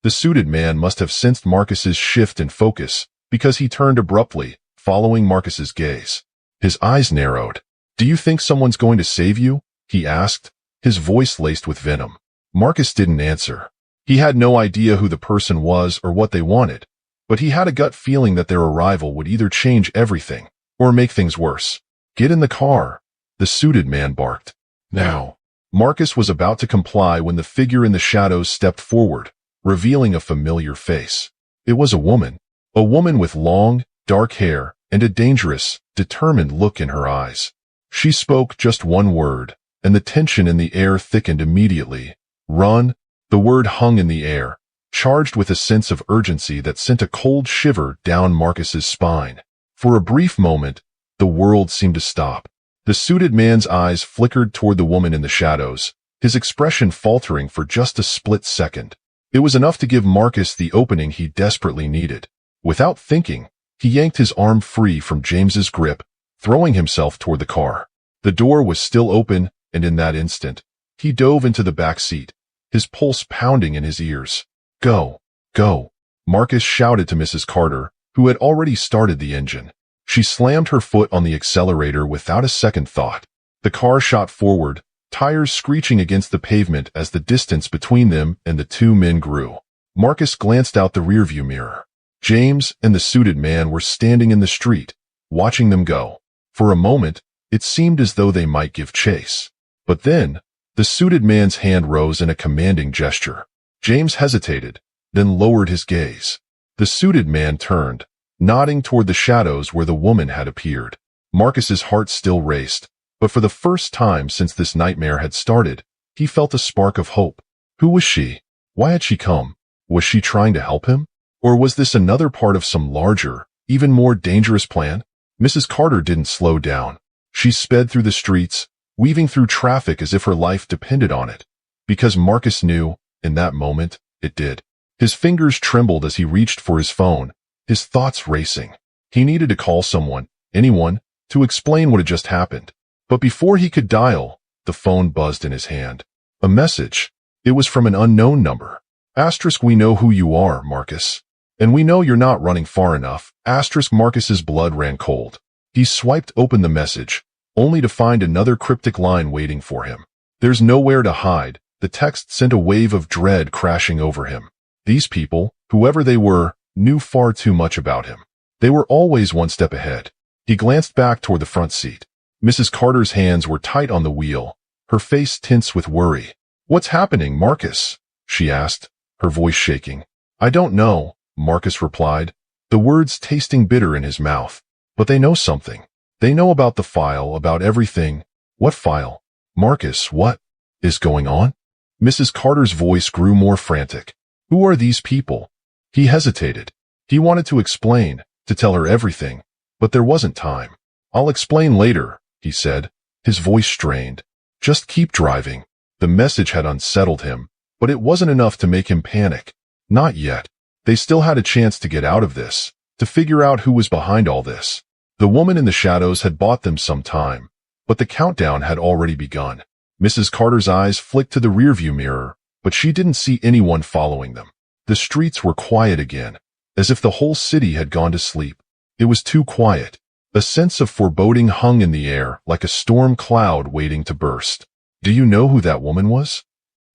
S1: The suited man must have sensed Marcus's shift in focus, because he turned abruptly, following Marcus's gaze. His eyes narrowed. "Do you think someone's going to save you?" he asked, his voice laced with venom. Marcus didn't answer. He had no idea who the person was or what they wanted, but he had a gut feeling that their arrival would either change everything or make things worse. "Get in the car," the suited man barked. "Now." Marcus was about to comply when the figure in the shadows stepped forward, revealing a familiar face. It was a woman with long, dark hair and a dangerous, determined look in her eyes. She spoke just one word, and the tension in the air thickened immediately. "Run." The word hung in the air, charged with a sense of urgency that sent a cold shiver down Marcus's spine. For a brief moment, the world seemed to stop. The suited man's eyes flickered toward the woman in the shadows, his expression faltering for just a split second. It was enough to give Marcus the opening he desperately needed. Without thinking, he yanked his arm free from James's grip, throwing himself toward the car. The door was still open, and in that instant, he dove into the back seat, his pulse pounding in his ears. "Go, go," Marcus shouted to Mrs. Carter, who had already started the engine. She slammed her foot on the accelerator without a second thought. The car shot forward, tires screeching against the pavement as the distance between them and the two men grew. Marcus glanced out the rearview mirror. James and the suited man were standing in the street, watching them go. For a moment, it seemed as though they might give chase. But then, the suited man's hand rose in a commanding gesture. James hesitated, then lowered his gaze. The suited man turned, nodding toward the shadows where the woman had appeared. Marcus's heart still raced, but for the first time since this nightmare had started, he felt a spark of hope. Who was she? Why had she come? Was she trying to help him? Or was this another part of some larger, even more dangerous plan? Mrs. Carter didn't slow down. She sped through the streets, weaving through traffic as if her life depended on it. Because Marcus knew, in that moment, it did. His fingers trembled as he reached for his phone, his thoughts racing. He needed to call someone, anyone, to explain what had just happened. But before he could dial, the phone buzzed in his hand. A message. It was from an unknown number. *, "We know who you are, Marcus. And we know you're not running far enough. * Marcus's blood ran cold. He swiped open the message, only to find another cryptic line waiting for him. "There's nowhere to hide." The text sent a wave of dread crashing over him. These people, whoever they were, knew far too much about him. They were always one step ahead. He glanced back toward the front seat. Mrs. Carter's hands were tight on the wheel, her face tense with worry. "What's happening, Marcus?" she asked, her voice shaking. "I don't know," Marcus replied, the words tasting bitter in his mouth. "But they know something. They know about the file, about everything." "What file?" "Marcus, what is going on?" Mrs. Carter's voice grew more frantic. "Who are these people?" He hesitated. He wanted to explain, to tell her everything, but there wasn't time. "I'll explain later," he said, his voice strained. "Just keep driving." The message had unsettled him, but it wasn't enough to make him panic. Not yet. They still had a chance to get out of this, to figure out who was behind all this. The woman in the shadows had bought them some time, but the countdown had already begun. Mrs. Carter's eyes flicked to the rearview mirror, but she didn't see anyone following them. The streets were quiet again, as if the whole city had gone to sleep. It was too quiet. A sense of foreboding hung in the air like a storm cloud waiting to burst. "Do you know who that woman was?"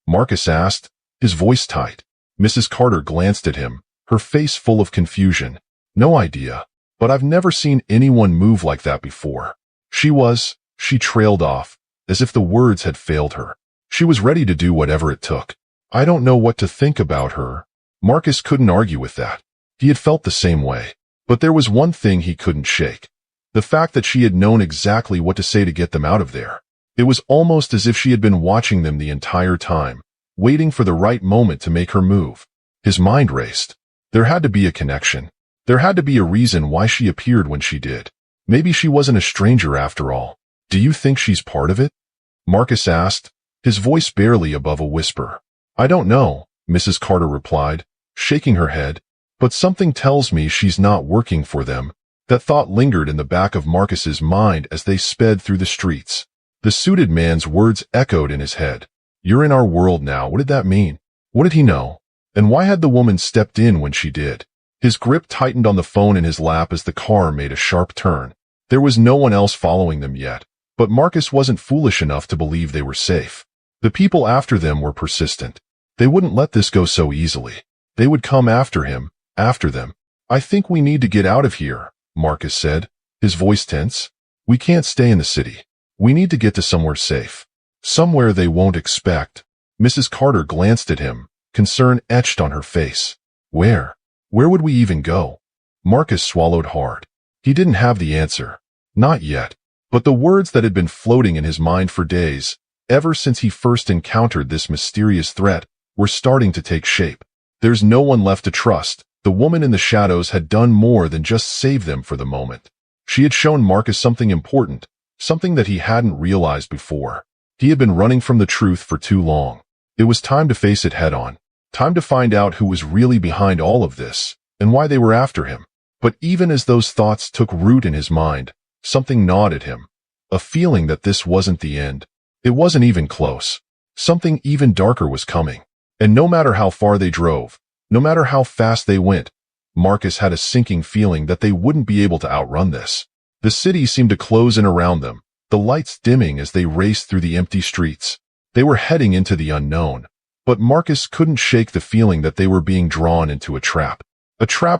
S1: Marcus asked, his voice tight. Mrs. Carter glanced at him, her face full of confusion. "No idea, but I've never seen anyone move like that before." She trailed off, as if the words had failed her. She was ready to do whatever it took. "I don't know what to think about her." Marcus couldn't argue with that. He had felt the same way. But there was one thing he couldn't shake. The fact that she had known exactly what to say to get them out of there. It was almost as if she had been watching them the entire time, waiting for the right moment to make her move. His mind raced. There had to be a connection. There had to be a reason why she appeared when she did. Maybe she wasn't a stranger after all. "Do you think she's part of it?" Marcus asked, his voice barely above a whisper. "I don't know," Mrs. Carter replied, shaking her head, "but something tells me she's not working for them." That thought lingered in the back of Marcus's mind as they sped through the streets. The suited man's words echoed in his head. "You're in our world now." What did that mean? What did he know? And why had the woman stepped in when she did? His grip tightened on the phone in his lap as the car made a sharp turn. There was no one else following them yet, but Marcus wasn't foolish enough to believe they were safe. The people after them were persistent. They wouldn't let this go so easily. They would come after him, after them. "I think we need to get out of here," Marcus said, his voice tense. "We can't stay in the city. We need to get to somewhere safe. Somewhere they won't expect." Mrs. Carter glanced at him, concern etched on her face. "Where? Where would we even go?" Marcus swallowed hard. He didn't have the answer. Not yet. But the words that had been floating in his mind for days, ever since he first encountered this mysterious threat, were starting to take shape. There's no one left to trust. The woman in the shadows had done more than just save them for the moment. She had shown Marcus something important, something that he hadn't realized before. He had been running from the truth for too long. It was time to face it head on. Time to find out who was really behind all of this, and why they were after him. But even as those thoughts took root in his mind, something gnawed at him. A feeling that this wasn't the end. It wasn't even close. Something even darker was coming. And no matter how far they drove, no matter how fast they went, Marcus had a sinking feeling that they wouldn't be able to outrun this. The city seemed to close in around them, the lights dimming as they raced through the empty streets. They were heading into the unknown. But Marcus couldn't shake the feeling that they were being drawn into a trap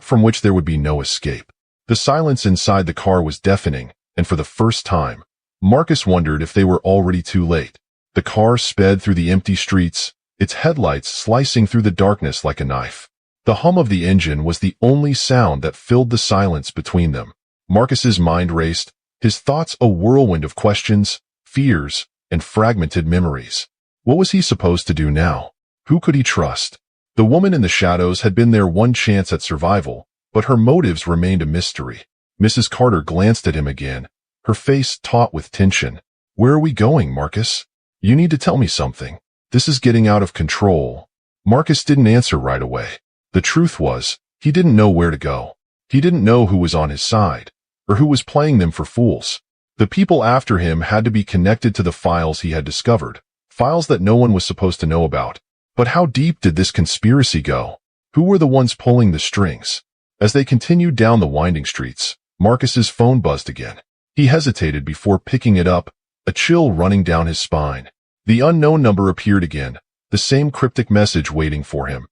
S1: from which there would be no escape. The silence inside the car was deafening, and for the first time, Marcus wondered if they were already too late. The car sped through the empty streets, its headlights slicing through the darkness like a knife. The hum of the engine was the only sound that filled the silence between them. Marcus's mind raced, his thoughts a whirlwind of questions, fears, and fragmented memories. What was he supposed to do now? Who could he trust? The woman in the shadows had been their one chance at survival, but her motives remained a mystery. Mrs. Carter glanced at him again, her face taut with tension. "Where are we going, Marcus? You need to tell me something. This is getting out of control." Marcus didn't answer right away. The truth was, he didn't know where to go. He didn't know who was on his side, or who was playing them for fools. The people after him had to be connected to the files he had discovered, files that no one was supposed to know about. But how deep did this conspiracy go? Who were the ones pulling the strings? As they continued down the winding streets, Marcus's phone buzzed again. He hesitated before picking it up, a chill running down his spine. The unknown number appeared again, the same cryptic message waiting for him.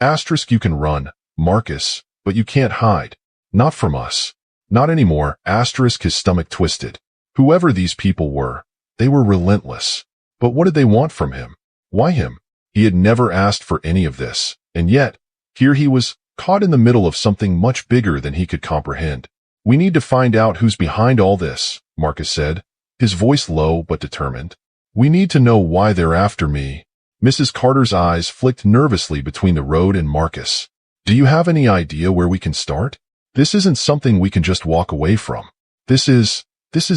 S1: "Asterisk, you can run, Marcus, but you can't hide. Not from us. Not anymore." Asterisk, his stomach twisted. Whoever these people were, they were relentless. But what did they want from him? Why him? He had never asked for any of this, and yet, here he was, caught in the middle of something much bigger than he could comprehend. "We need to find out who's behind all this," Marcus said, his voice low but determined. "We need to know why they're after me." Mrs. Carter's eyes flicked nervously between the road and Marcus. "Do you have any idea where we can start? This isn't something we can just walk away from. This is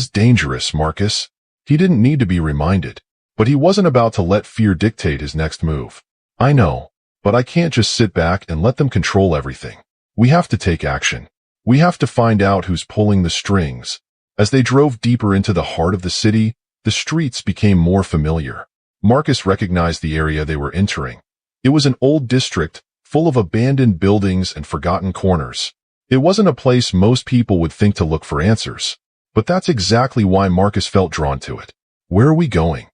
S1: dangerous, Marcus." He didn't need to be reminded. But he wasn't about to let fear dictate his next move. "I know, but I can't just sit back and let them control everything. We have to take action. We have to find out who's pulling the strings." As they drove deeper into the heart of the city, the streets became more familiar. Marcus recognized the area they were entering. It was an old district, full of abandoned buildings and forgotten corners. It wasn't a place most people would think to look for answers. But that's exactly why Marcus felt drawn to it. "Where are we going?"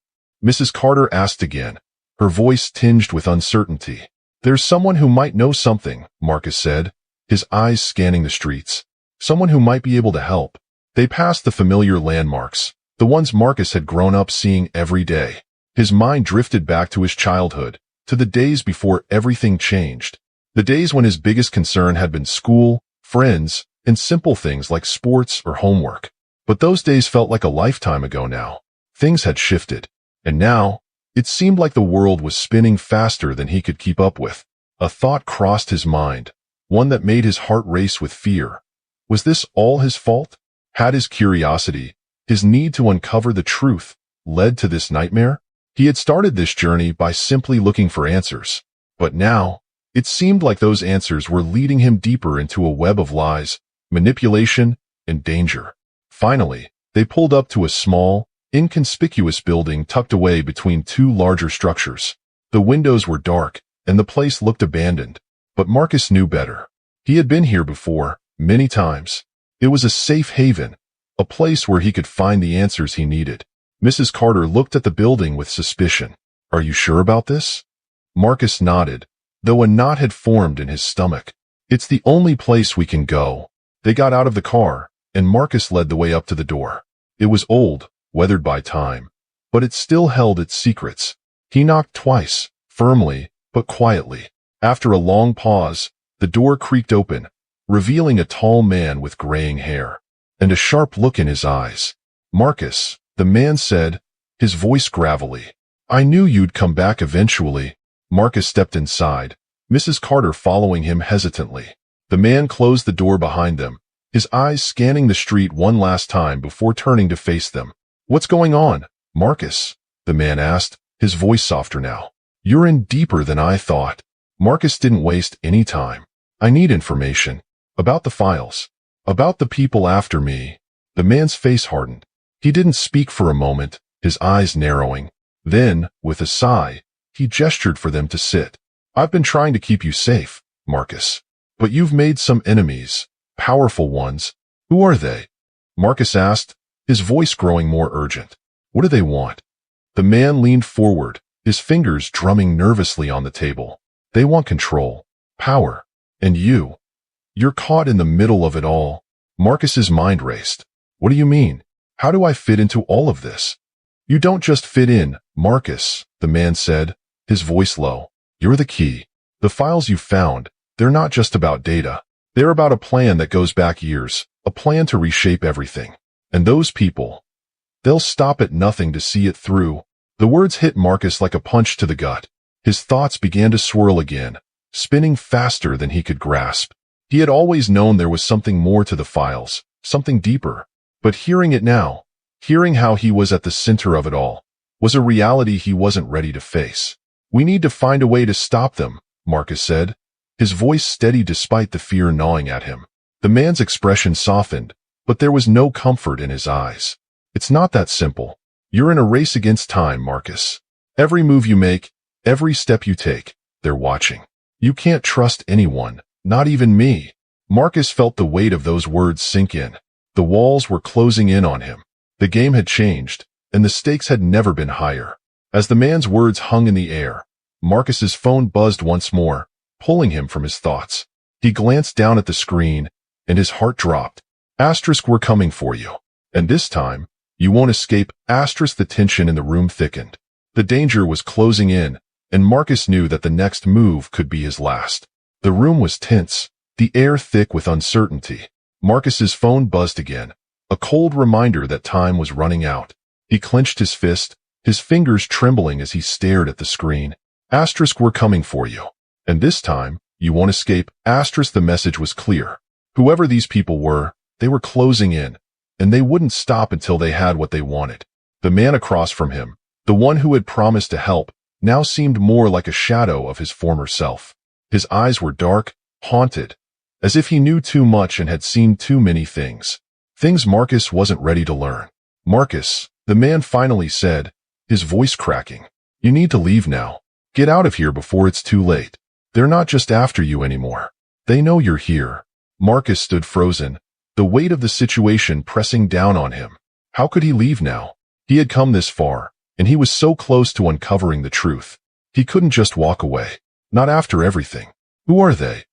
S1: Mrs. Carter asked again, her voice tinged with uncertainty. There's someone who might know something, Marcus said, his eyes scanning the streets. Someone who might be able to help. They passed the familiar landmarks, the ones Marcus had grown up seeing every day. His mind drifted back to his childhood, to the days before everything changed. The days when his biggest concern had been school, friends, and simple things like sports or homework. But those days felt like a lifetime ago now. Things had shifted. And now, it seemed like the world was spinning faster than he could keep up with. A thought crossed his mind, one that made his heart race with fear. Was this all his fault? Had his curiosity, his need to uncover the truth, led to this nightmare? He had started this journey by simply looking for answers. But now, it seemed like those answers were leading him deeper into a web of lies, manipulation, and danger. Finally, they pulled up to a small, inconspicuous building tucked away between two larger structures. The windows were dark, and the place looked abandoned. But Marcus knew better. He had been here before, many times. It was a safe haven, a place where he could find the answers he needed. Mrs. Carter looked at the building with suspicion. "Are you sure about this?" Marcus nodded, though a knot had formed in his stomach. "It's the only place we can go." They got out of the car, and Marcus led the way up to the door. It was old, weathered by time, but it still held its secrets. He knocked twice, firmly, but quietly. After a long pause, the door creaked open, revealing a tall man with graying hair, and a sharp look in his eyes. "Marcus," the man said, his voice gravelly. "I knew you'd come back eventually." Marcus stepped inside, Mrs. Carter following him hesitantly. The man closed the door behind them, his eyes scanning the street one last time before turning to face them. "What's going on, Marcus?" the man asked, his voice softer now. "You're in deeper than I thought." Marcus didn't waste any time. "I need information. About the files. About the people after me." The man's face hardened. He didn't speak for a moment, his eyes narrowing. Then, with a sigh, he gestured for them to sit. "I've been trying to keep you safe, Marcus. But you've made some enemies, powerful ones. Who are they?" Marcus asked, his voice growing more urgent. "What do they want?" The man leaned forward, his fingers drumming nervously on the table. "They want control, power, and you. You're caught in the middle of it all." Marcus's mind raced. "What do you mean? How do I fit into all of this?" "You don't just fit in, Marcus," the man said, his voice low. "You're the key. The files you found, they're not just about data. They're about a plan that goes back years, a plan to reshape everything. And those people, they'll stop at nothing to see it through." The words hit Marcus like a punch to the gut. His thoughts began to swirl again, spinning faster than he could grasp. He had always known there was something more to the files, something deeper. But hearing it now, hearing how he was at the center of it all, was a reality he wasn't ready to face. "We need to find a way to stop them," Marcus said, his voice steady despite the fear gnawing at him. The man's expression softened, but there was no comfort in his eyes. "It's not that simple. You're in a race against time, Marcus. Every move you make, every step you take, they're watching. You can't trust anyone, not even me." Marcus felt the weight of those words sink in. The walls were closing in on him. The game had changed, and the stakes had never been higher. As the man's words hung in the air, Marcus's phone buzzed once more, pulling him from his thoughts. He glanced down at the screen, and his heart dropped. "Asterisk, we're coming for you. And this time, you won't escape." Asterisk, the tension in the room thickened. The danger was closing in, and Marcus knew that the next move could be his last. The room was tense, the air thick with uncertainty. Marcus's phone buzzed again, a cold reminder that time was running out. He clenched his fist, his fingers trembling as he stared at the screen. "Asterisk, we're coming for you. And this time, you won't escape." Asterisk, the message was clear. Whoever these people were, they were closing in, and they wouldn't stop until they had what they wanted. The man across from him, the one who had promised to help, now seemed more like a shadow of his former self. His eyes were dark, haunted, as if he knew too much and had seen too many things. Things Marcus wasn't ready to learn. "Marcus," the man finally said, his voice cracking. "You need to leave now. Get out of here before it's too late. They're not just after you anymore. They know you're here." Marcus stood frozen, the weight of the situation pressing down on him. How could he leave now? He had come this far, and he was so close to uncovering the truth. He couldn't just walk away. Not after everything. Who are they?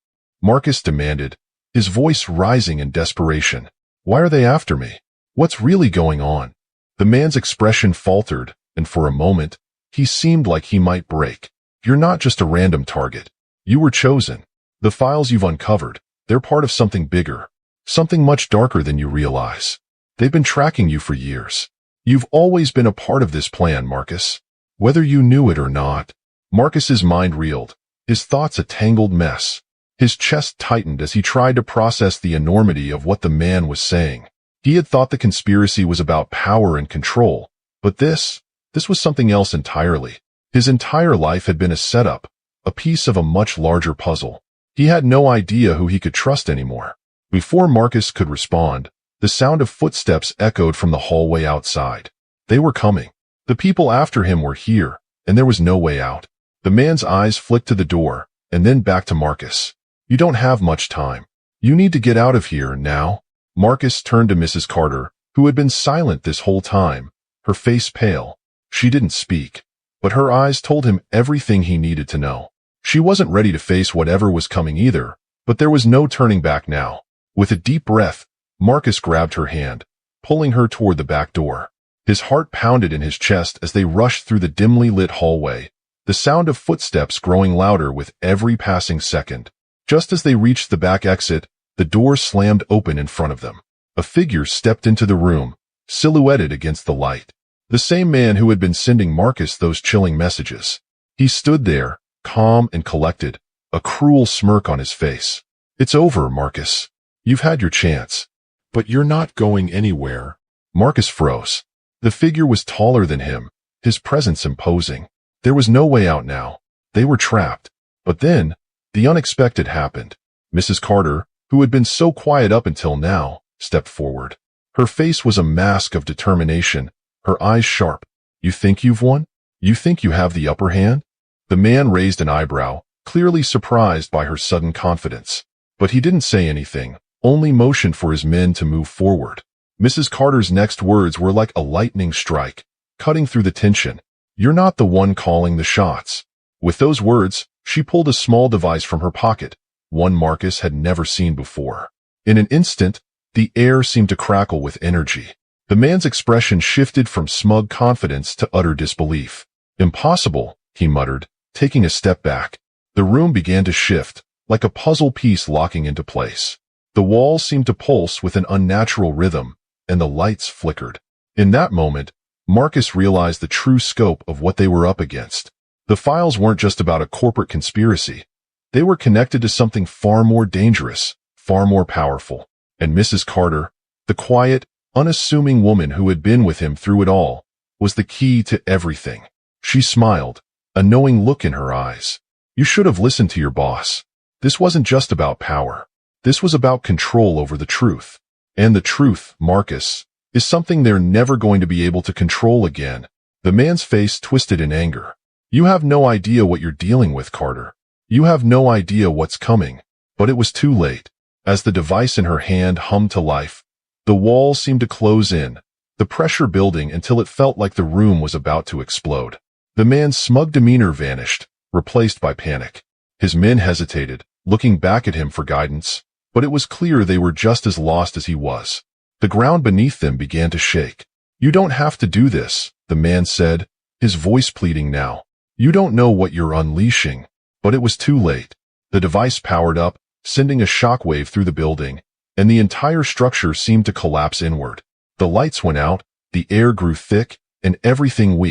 S1: Marcus demanded, his voice rising in desperation. Why are they after me? What's really going on? The man's expression faltered, and for a moment, he seemed like he might break. You're not just a random target. You were chosen. The files you've uncovered, they're part of something bigger. Something much darker than you realize. They've been tracking you for years. You've always been a part of this plan, Marcus. Whether you knew it or not. Marcus's mind reeled, his thoughts a tangled mess. His chest tightened as he tried to process the enormity of what the man was saying. He had thought the conspiracy was about power and control, but this was something else entirely. His entire life had been a setup, a piece of a much larger puzzle. He had no idea who he could trust anymore. Before Marcus could respond, the sound of footsteps echoed from the hallway outside. They were coming. The people after him were here, and there was no way out. The man's eyes flicked to the door, and then back to Marcus. You don't have much time. You need to get out of here now. Marcus turned to Mrs. Carter, who had been silent this whole time, her face pale. She didn't speak, but her eyes told him everything he needed to know. She wasn't ready to face whatever was coming either, but there was no turning back now. With a deep breath, Marcus grabbed her hand, pulling her toward the back door. His heart pounded in his chest as they rushed through the dimly lit hallway, the sound of footsteps growing louder with every passing second. Just as they reached the back exit, the door slammed open in front of them. A figure stepped into the room, silhouetted against the light. The same man who had been sending Marcus those chilling messages. He stood there, calm and collected, a cruel smirk on his face. It's over, Marcus. You've had your chance. But you're not going anywhere. Marcus froze. The figure was taller than him, his presence imposing. There was no way out now. They were trapped. But then, the unexpected happened. Mrs. Carter, who had been so quiet up until now, stepped forward. Her face was a mask of determination, her eyes sharp. You think you've won? You think you have the upper hand? The man raised an eyebrow, clearly surprised by her sudden confidence. But he didn't say anything, only motioned for his men to move forward. Mrs. Carter's next words were like a lightning strike, cutting through the tension. You're not the one calling the shots. With those words, she pulled a small device from her pocket, one Marcus had never seen before. In an instant, the air seemed to crackle with energy. The man's expression shifted from smug confidence to utter disbelief. Impossible, he muttered, taking a step back. The room began to shift, like a puzzle piece locking into place. The walls seemed to pulse with an unnatural rhythm, and the lights flickered. In that moment, Marcus realized the true scope of what they were up against. The files weren't just about a corporate conspiracy. They were connected to something far more dangerous, far more powerful. And Mrs. Carter, the quiet, unassuming woman who had been with him through it all, was the key to everything. She smiled, a knowing look in her eyes. You should have listened to your boss. This wasn't just about power. This was about control over the truth. And the truth, Marcus, is something they're never going to be able to control again. The man's face twisted in anger. You have no idea what you're dealing with, Carter. You have no idea what's coming. But it was too late. As the device in her hand hummed to life, the walls seemed to close in, the pressure building until it felt like the room was about to explode. The man's smug demeanor vanished, replaced by panic. His men hesitated, looking back at him for guidance, but it was clear they were just as lost as he was. The ground beneath them began to shake. You don't have to do this, the man said, his voice pleading now. You don't know what you're unleashing. But it was too late. The device powered up, sending a shockwave through the building, and the entire structure seemed to collapse inward. The lights went out, the air grew thick, and everything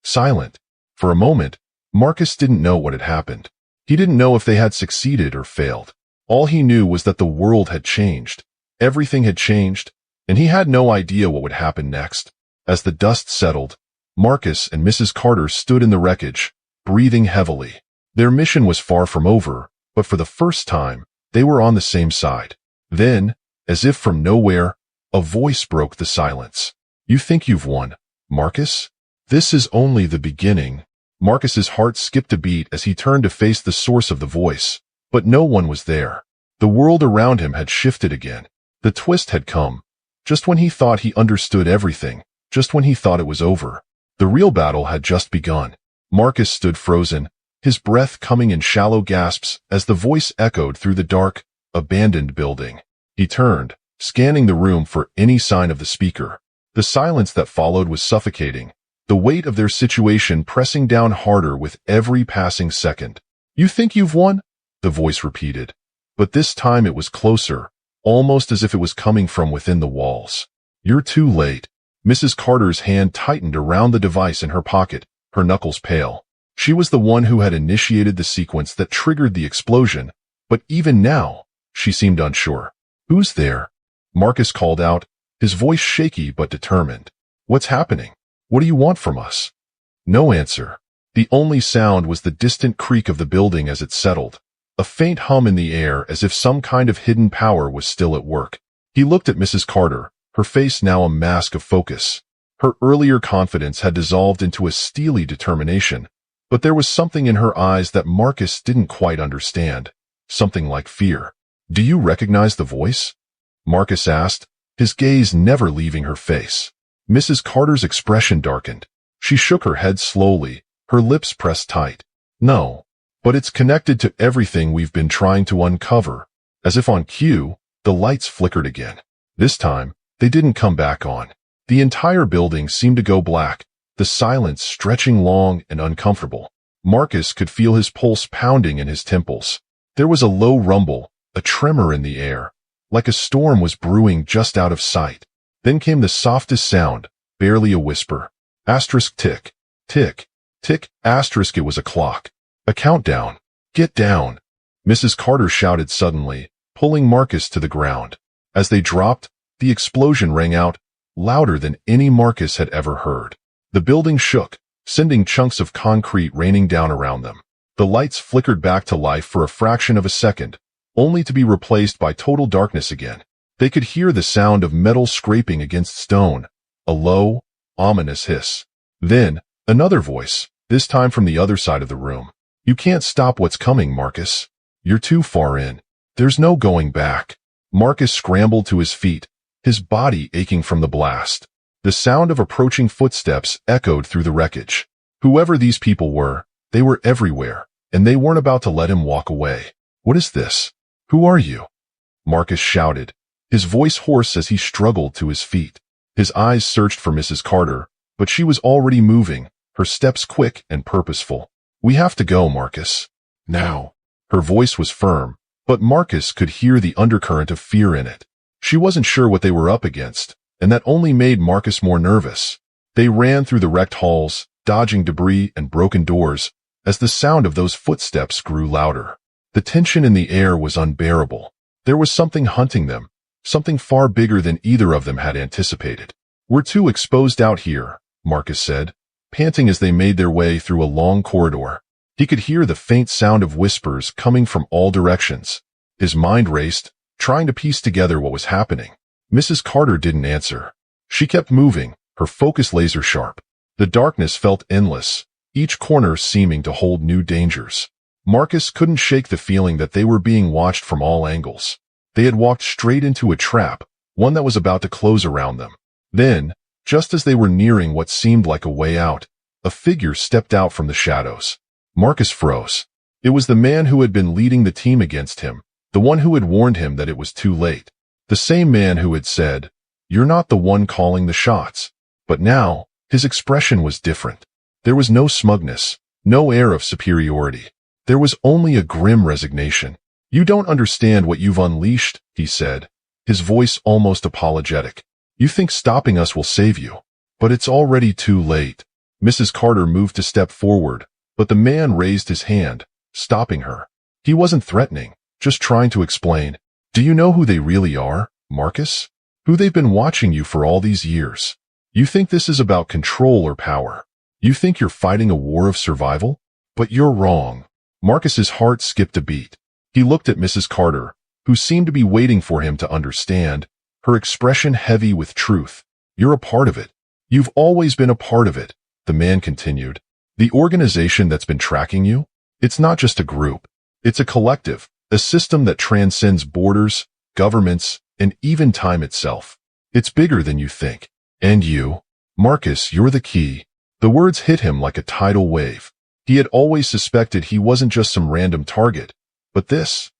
S1: silent. For a moment, Marcus didn't know what had happened. He didn't know if they had succeeded or failed. All he knew was that the world had changed. Everything had changed, and he had no idea what would happen next. As the dust settled, Marcus and Mrs. Carter stood in the wreckage, breathing heavily. Their mission was far from over, but for the first time, they were on the same side. Then, as if from nowhere, a voice broke the silence. You think you've won, Marcus? This is only the beginning. Marcus's heart skipped a beat as he turned to face the source of the voice, but no one was there. The world around him had shifted again. The twist had come. Just when he thought he understood everything, just when he thought it was over. The real battle had just begun. Marcus stood frozen, his breath coming in shallow gasps as the voice echoed through the dark, abandoned building. He turned, scanning the room for any sign of the speaker. The silence that followed was suffocating, the weight of their situation pressing down harder with every passing second. "You think you've won?" the voice repeated. But this time it was closer, almost as if it was coming from within the walls. "You're too late." Mrs. Carter's hand tightened around the device in her pocket, her knuckles pale. She was the one who had initiated the sequence that triggered the explosion, but even now, she seemed unsure. "Who's there?" Marcus called out, his voice shaky but determined. "What's happening? What do you want from us?" No answer. The only sound was the distant creak of the building as it settled, a faint hum in the air as if some kind of hidden power was still at work. He looked at Mrs. Carter, her face now a mask of focus. Her earlier confidence had dissolved into a steely determination, but there was something in her eyes that Marcus didn't quite understand, something like fear. "Do you recognize the voice?" Marcus asked, his gaze never leaving her face. Mrs. Carter's expression darkened. She shook her head slowly, her lips pressed tight. "No, but it's connected to everything we've been trying to uncover." As if on cue, the lights flickered again. This time, they didn't come back on. The entire building seemed to go black, the silence stretching long and uncomfortable. Marcus could feel his pulse pounding in his temples. There was a low rumble, a tremor in the air, like a storm was brewing just out of sight. Then came the softest sound, barely a whisper. Asterisk tick, tick, tick, asterisk. It was a clock. A countdown. "Get down!" Mrs. Carter shouted suddenly, pulling Marcus to the ground. As they dropped, the explosion rang out, louder than any Marcus had ever heard. The building shook, sending chunks of concrete raining down around them. The lights flickered back to life for a fraction of a second, only to be replaced by total darkness again. They could hear the sound of metal scraping against stone, a low, ominous hiss. Then, another voice, this time from the other side of the room. "You can't stop what's coming, Marcus. You're too far in. There's no going back." Marcus scrambled to his feet, his body aching from the blast. The sound of approaching footsteps echoed through the wreckage. Whoever these people were, they were everywhere, and they weren't about to let him walk away. "What is this? Who are you?" Marcus shouted, his voice hoarse as he struggled to his feet. His eyes searched for Mrs. Carter, but she was already moving, her steps quick and purposeful. "We have to go, Marcus. Now." Her voice was firm, but Marcus could hear the undercurrent of fear in it. She wasn't sure what they were up against, and that only made Marcus more nervous. They ran through the wrecked halls, dodging debris and broken doors, as the sound of those footsteps grew louder. The tension in the air was unbearable. There was something hunting them, something far bigger than either of them had anticipated. "We're too exposed out here," Marcus said, panting as they made their way through a long corridor. He could hear the faint sound of whispers coming from all directions. His mind raced, trying to piece together what was happening. Mrs. Carter didn't answer. She kept moving, her focus laser sharp. The darkness felt endless, each corner seeming to hold new dangers. Marcus couldn't shake the feeling that they were being watched from all angles. They had walked straight into a trap, one that was about to close around them. Then, just as they were nearing what seemed like a way out, a figure stepped out from the shadows. Marcus froze. It was the man who had been leading the team against him, the one who had warned him that it was too late. The same man who had said, "You're not the one calling the shots." But now, his expression was different. There was no smugness, no air of superiority. There was only a grim resignation. "You don't understand what you've unleashed," he said, his voice almost apologetic. "You think stopping us will save you, but it's already too late." Mrs. Carter moved to step forward, but the man raised his hand, stopping her. He wasn't threatening, just trying to explain. "Do you know who they really are, Marcus? Who they've been watching you for all these years? You think this is about control or power. You think you're fighting a war of survival? But you're wrong." Marcus's heart skipped a beat. He looked at Mrs. Carter, who seemed to be waiting for him to understand, her expression heavy with truth. "You're a part of it. You've always been a part of it," the man continued. "The organization that's been tracking you? It's not just a group. It's a collective, a system that transcends borders, governments, and even time itself. It's bigger than you think. And you, Marcus, you're the key." The words hit him like a tidal wave. He had always suspected he wasn't just some random target, but this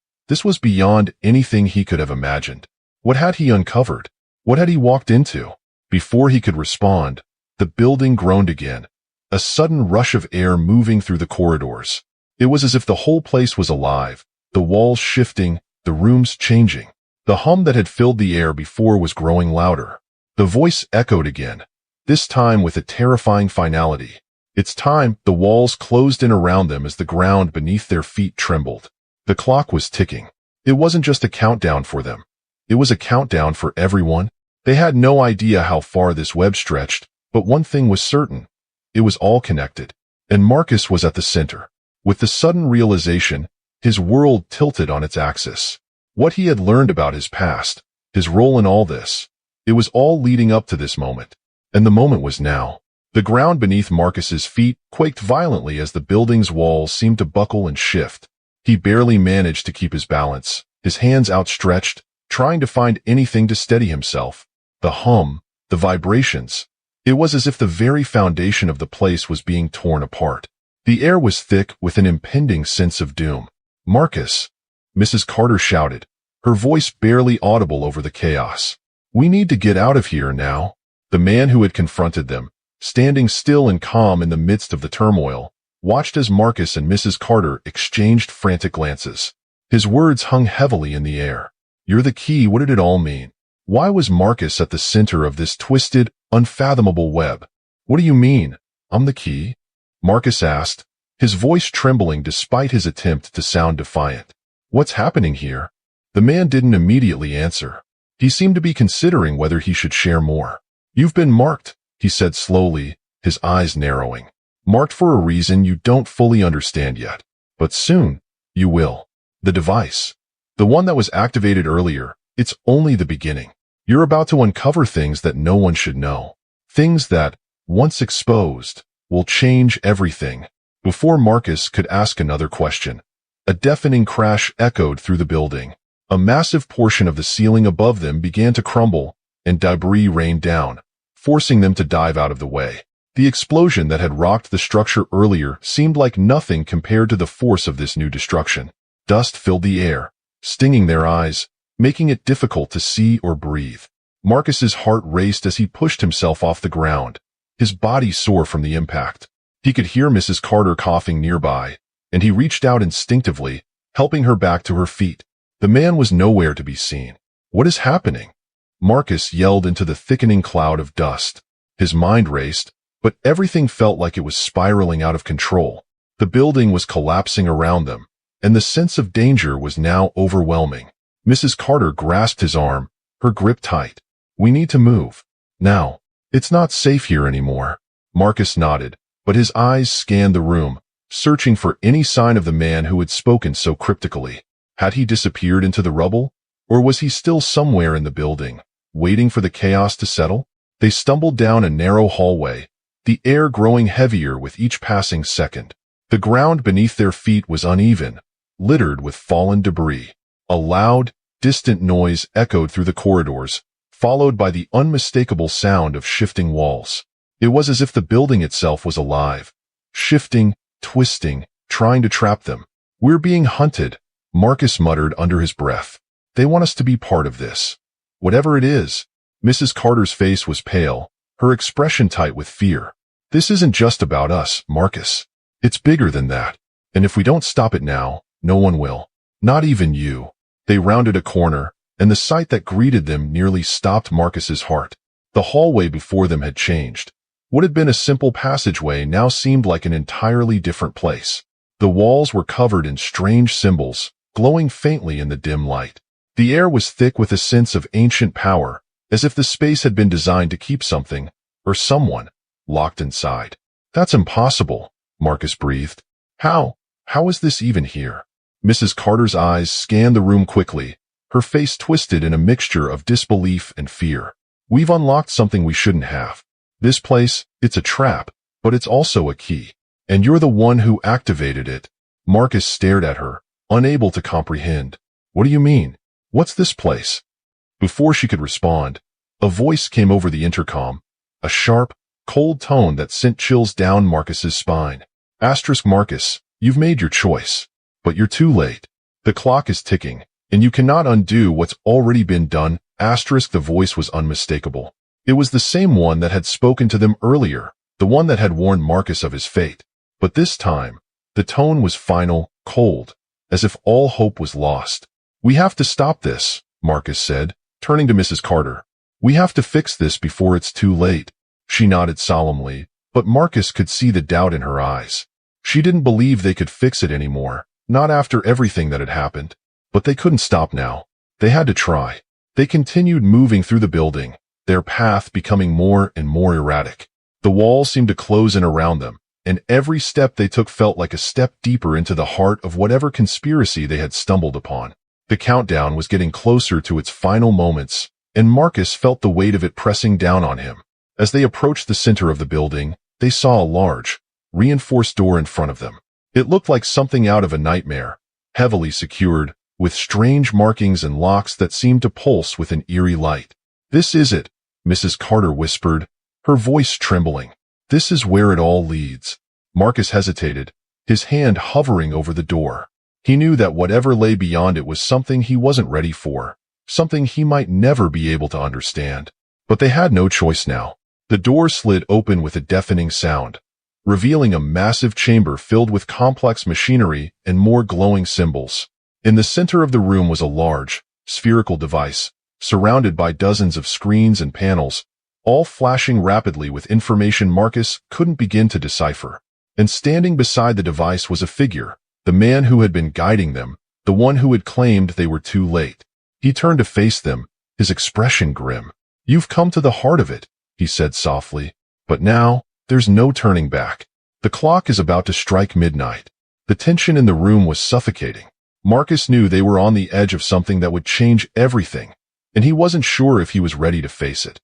S1: was beyond anything he could have imagined. What had he uncovered? What had he walked into? Before he could respond, the building groaned again, a sudden rush of air moving through the corridors. It was as if the whole place was alive, the walls shifting, the rooms changing. The hum that had filled the air before was growing louder. The voice echoed again, this time with a terrifying finality. It's time. The walls closed in around them as the ground beneath their feet trembled. The clock was ticking. It wasn't just a countdown for them. It was a countdown for everyone. They had no idea how far this web stretched, but one thing was certain. It was all connected. And Marcus was at the center. With the sudden realization, his world tilted on its axis. What he had learned about his past, his role in all this, it was all leading up to this moment. And the moment was now. The ground beneath Marcus's feet quaked violently as the building's walls seemed to buckle and shift. He barely managed to keep his balance, his hands outstretched, trying to find anything to steady himself. The hum, the vibrations. It was as if the very foundation of the place was being torn apart. The air was thick with an impending sense of doom. "Marcus," Mrs. Carter shouted, her voice barely audible over the chaos. "We need to get out of here now." The man who had confronted them, standing still and calm in the midst of the turmoil, watched as Marcus and Mrs. Carter exchanged frantic glances. His words hung heavily in the air. "You're the key." What did it all mean? Why was Marcus at the center of this twisted, unfathomable web? "What do you mean, I'm the key?" Marcus asked, his voice trembling despite his attempt to sound defiant. "What's happening here?" The man didn't immediately answer. He seemed to be considering whether he should share more. "You've been marked," he said slowly, his eyes narrowing. "Marked for a reason you don't fully understand yet. But soon, you will. The device, the one that was activated earlier, it's only the beginning. You're about to uncover things that no one should know. Things that, once exposed, will change everything." Before Marcus could ask another question, a deafening crash echoed through the building. A massive portion of the ceiling above them began to crumble, and debris rained down, forcing them to dive out of the way. The explosion that had rocked the structure earlier seemed like nothing compared to the force of this new destruction. Dust filled the air, stinging their eyes, making it difficult to see or breathe. Marcus's heart raced as he pushed himself off the ground, his body sore from the impact. He could hear Mrs. Carter coughing nearby, and he reached out instinctively, helping her back to her feet. The man was nowhere to be seen. "What is happening?" Marcus yelled into the thickening cloud of dust. His mind raced, but everything felt like it was spiraling out of control. The building was collapsing around them, and the sense of danger was now overwhelming. Mrs. Carter grasped his arm, her grip tight. "We need to move. Now. It's not safe here anymore." Marcus nodded, but his eyes scanned the room, searching for any sign of the man who had spoken so cryptically. Had he disappeared into the rubble? Or was he still somewhere in the building, waiting for the chaos to settle? They stumbled down a narrow hallway, the air growing heavier with each passing second. The ground beneath their feet was uneven, littered with fallen debris. A loud, distant noise echoed through the corridors, followed by the unmistakable sound of shifting walls. It was as if the building itself was alive, shifting, twisting, trying to trap them. "We're being hunted," Marcus muttered under his breath. "They want us to be part of this. Whatever it is." Mrs. Carter's face was pale, her expression tight with fear. "This isn't just about us, Marcus. It's bigger than that. And if we don't stop it now, no one will. Not even you." They rounded a corner, and the sight that greeted them nearly stopped Marcus's heart. The hallway before them had changed. What had been a simple passageway now seemed like an entirely different place. The walls were covered in strange symbols, glowing faintly in the dim light. The air was thick with a sense of ancient power, as if the space had been designed to keep something, or someone, locked inside. "That's impossible," Marcus breathed. How is this even here?" Mrs. Carter's eyes scanned the room quickly, her face twisted in a mixture of disbelief and fear. "We've unlocked something we shouldn't have. This place, it's a trap, but it's also a key. And you're the one who activated it." Marcus stared at her, unable to comprehend. "What do you mean? What's this place?" Before she could respond, a voice came over the intercom, a sharp, cold tone that sent chills down Marcus's spine. Asterisk Marcus, you've made your choice. But you're too late. The clock is ticking, and you cannot undo what's already been done. Asterisk the voice was unmistakable. It was the same one that had spoken to them earlier, the one that had warned Marcus of his fate. But this time, the tone was final, cold, as if all hope was lost. We have to stop this, Marcus said, turning to Mrs. Carter. We have to fix this before it's too late. She nodded solemnly, but Marcus could see the doubt in her eyes. She didn't believe they could fix it anymore, not after everything that had happened. But they couldn't stop now. They had to try. They continued moving through the building, their path becoming more and more erratic. The walls seemed to close in around them, and every step they took felt like a step deeper into the heart of whatever conspiracy they had stumbled upon. The countdown was getting closer to its final moments, and Marcus felt the weight of it pressing down on him. As they approached the center of the building, they saw a large, reinforced door in front of them. It looked like something out of a nightmare, heavily secured, with strange markings and locks that seemed to pulse with an eerie light. This is it, Mrs. Carter whispered, her voice trembling. This is where it all leads. Marcus hesitated, his hand hovering over the door. He knew that whatever lay beyond it was something he wasn't ready for, something he might never be able to understand. But they had no choice now. The door slid open with a deafening sound, revealing a massive chamber filled with complex machinery and more glowing symbols. In the center of the room was a large, spherical device, surrounded by dozens of screens and panels, all flashing rapidly with information Marcus couldn't begin to decipher. And standing beside the device was a figure, the man who had been guiding them, the one who had claimed they were too late. He turned to face them, his expression grim. "You've come to the heart of it," he said softly. "But now, there's no turning back. The clock is about to strike midnight." The tension in the room was suffocating. Marcus knew they were on the edge of something that would change everything, and he wasn't sure if he was ready to face it.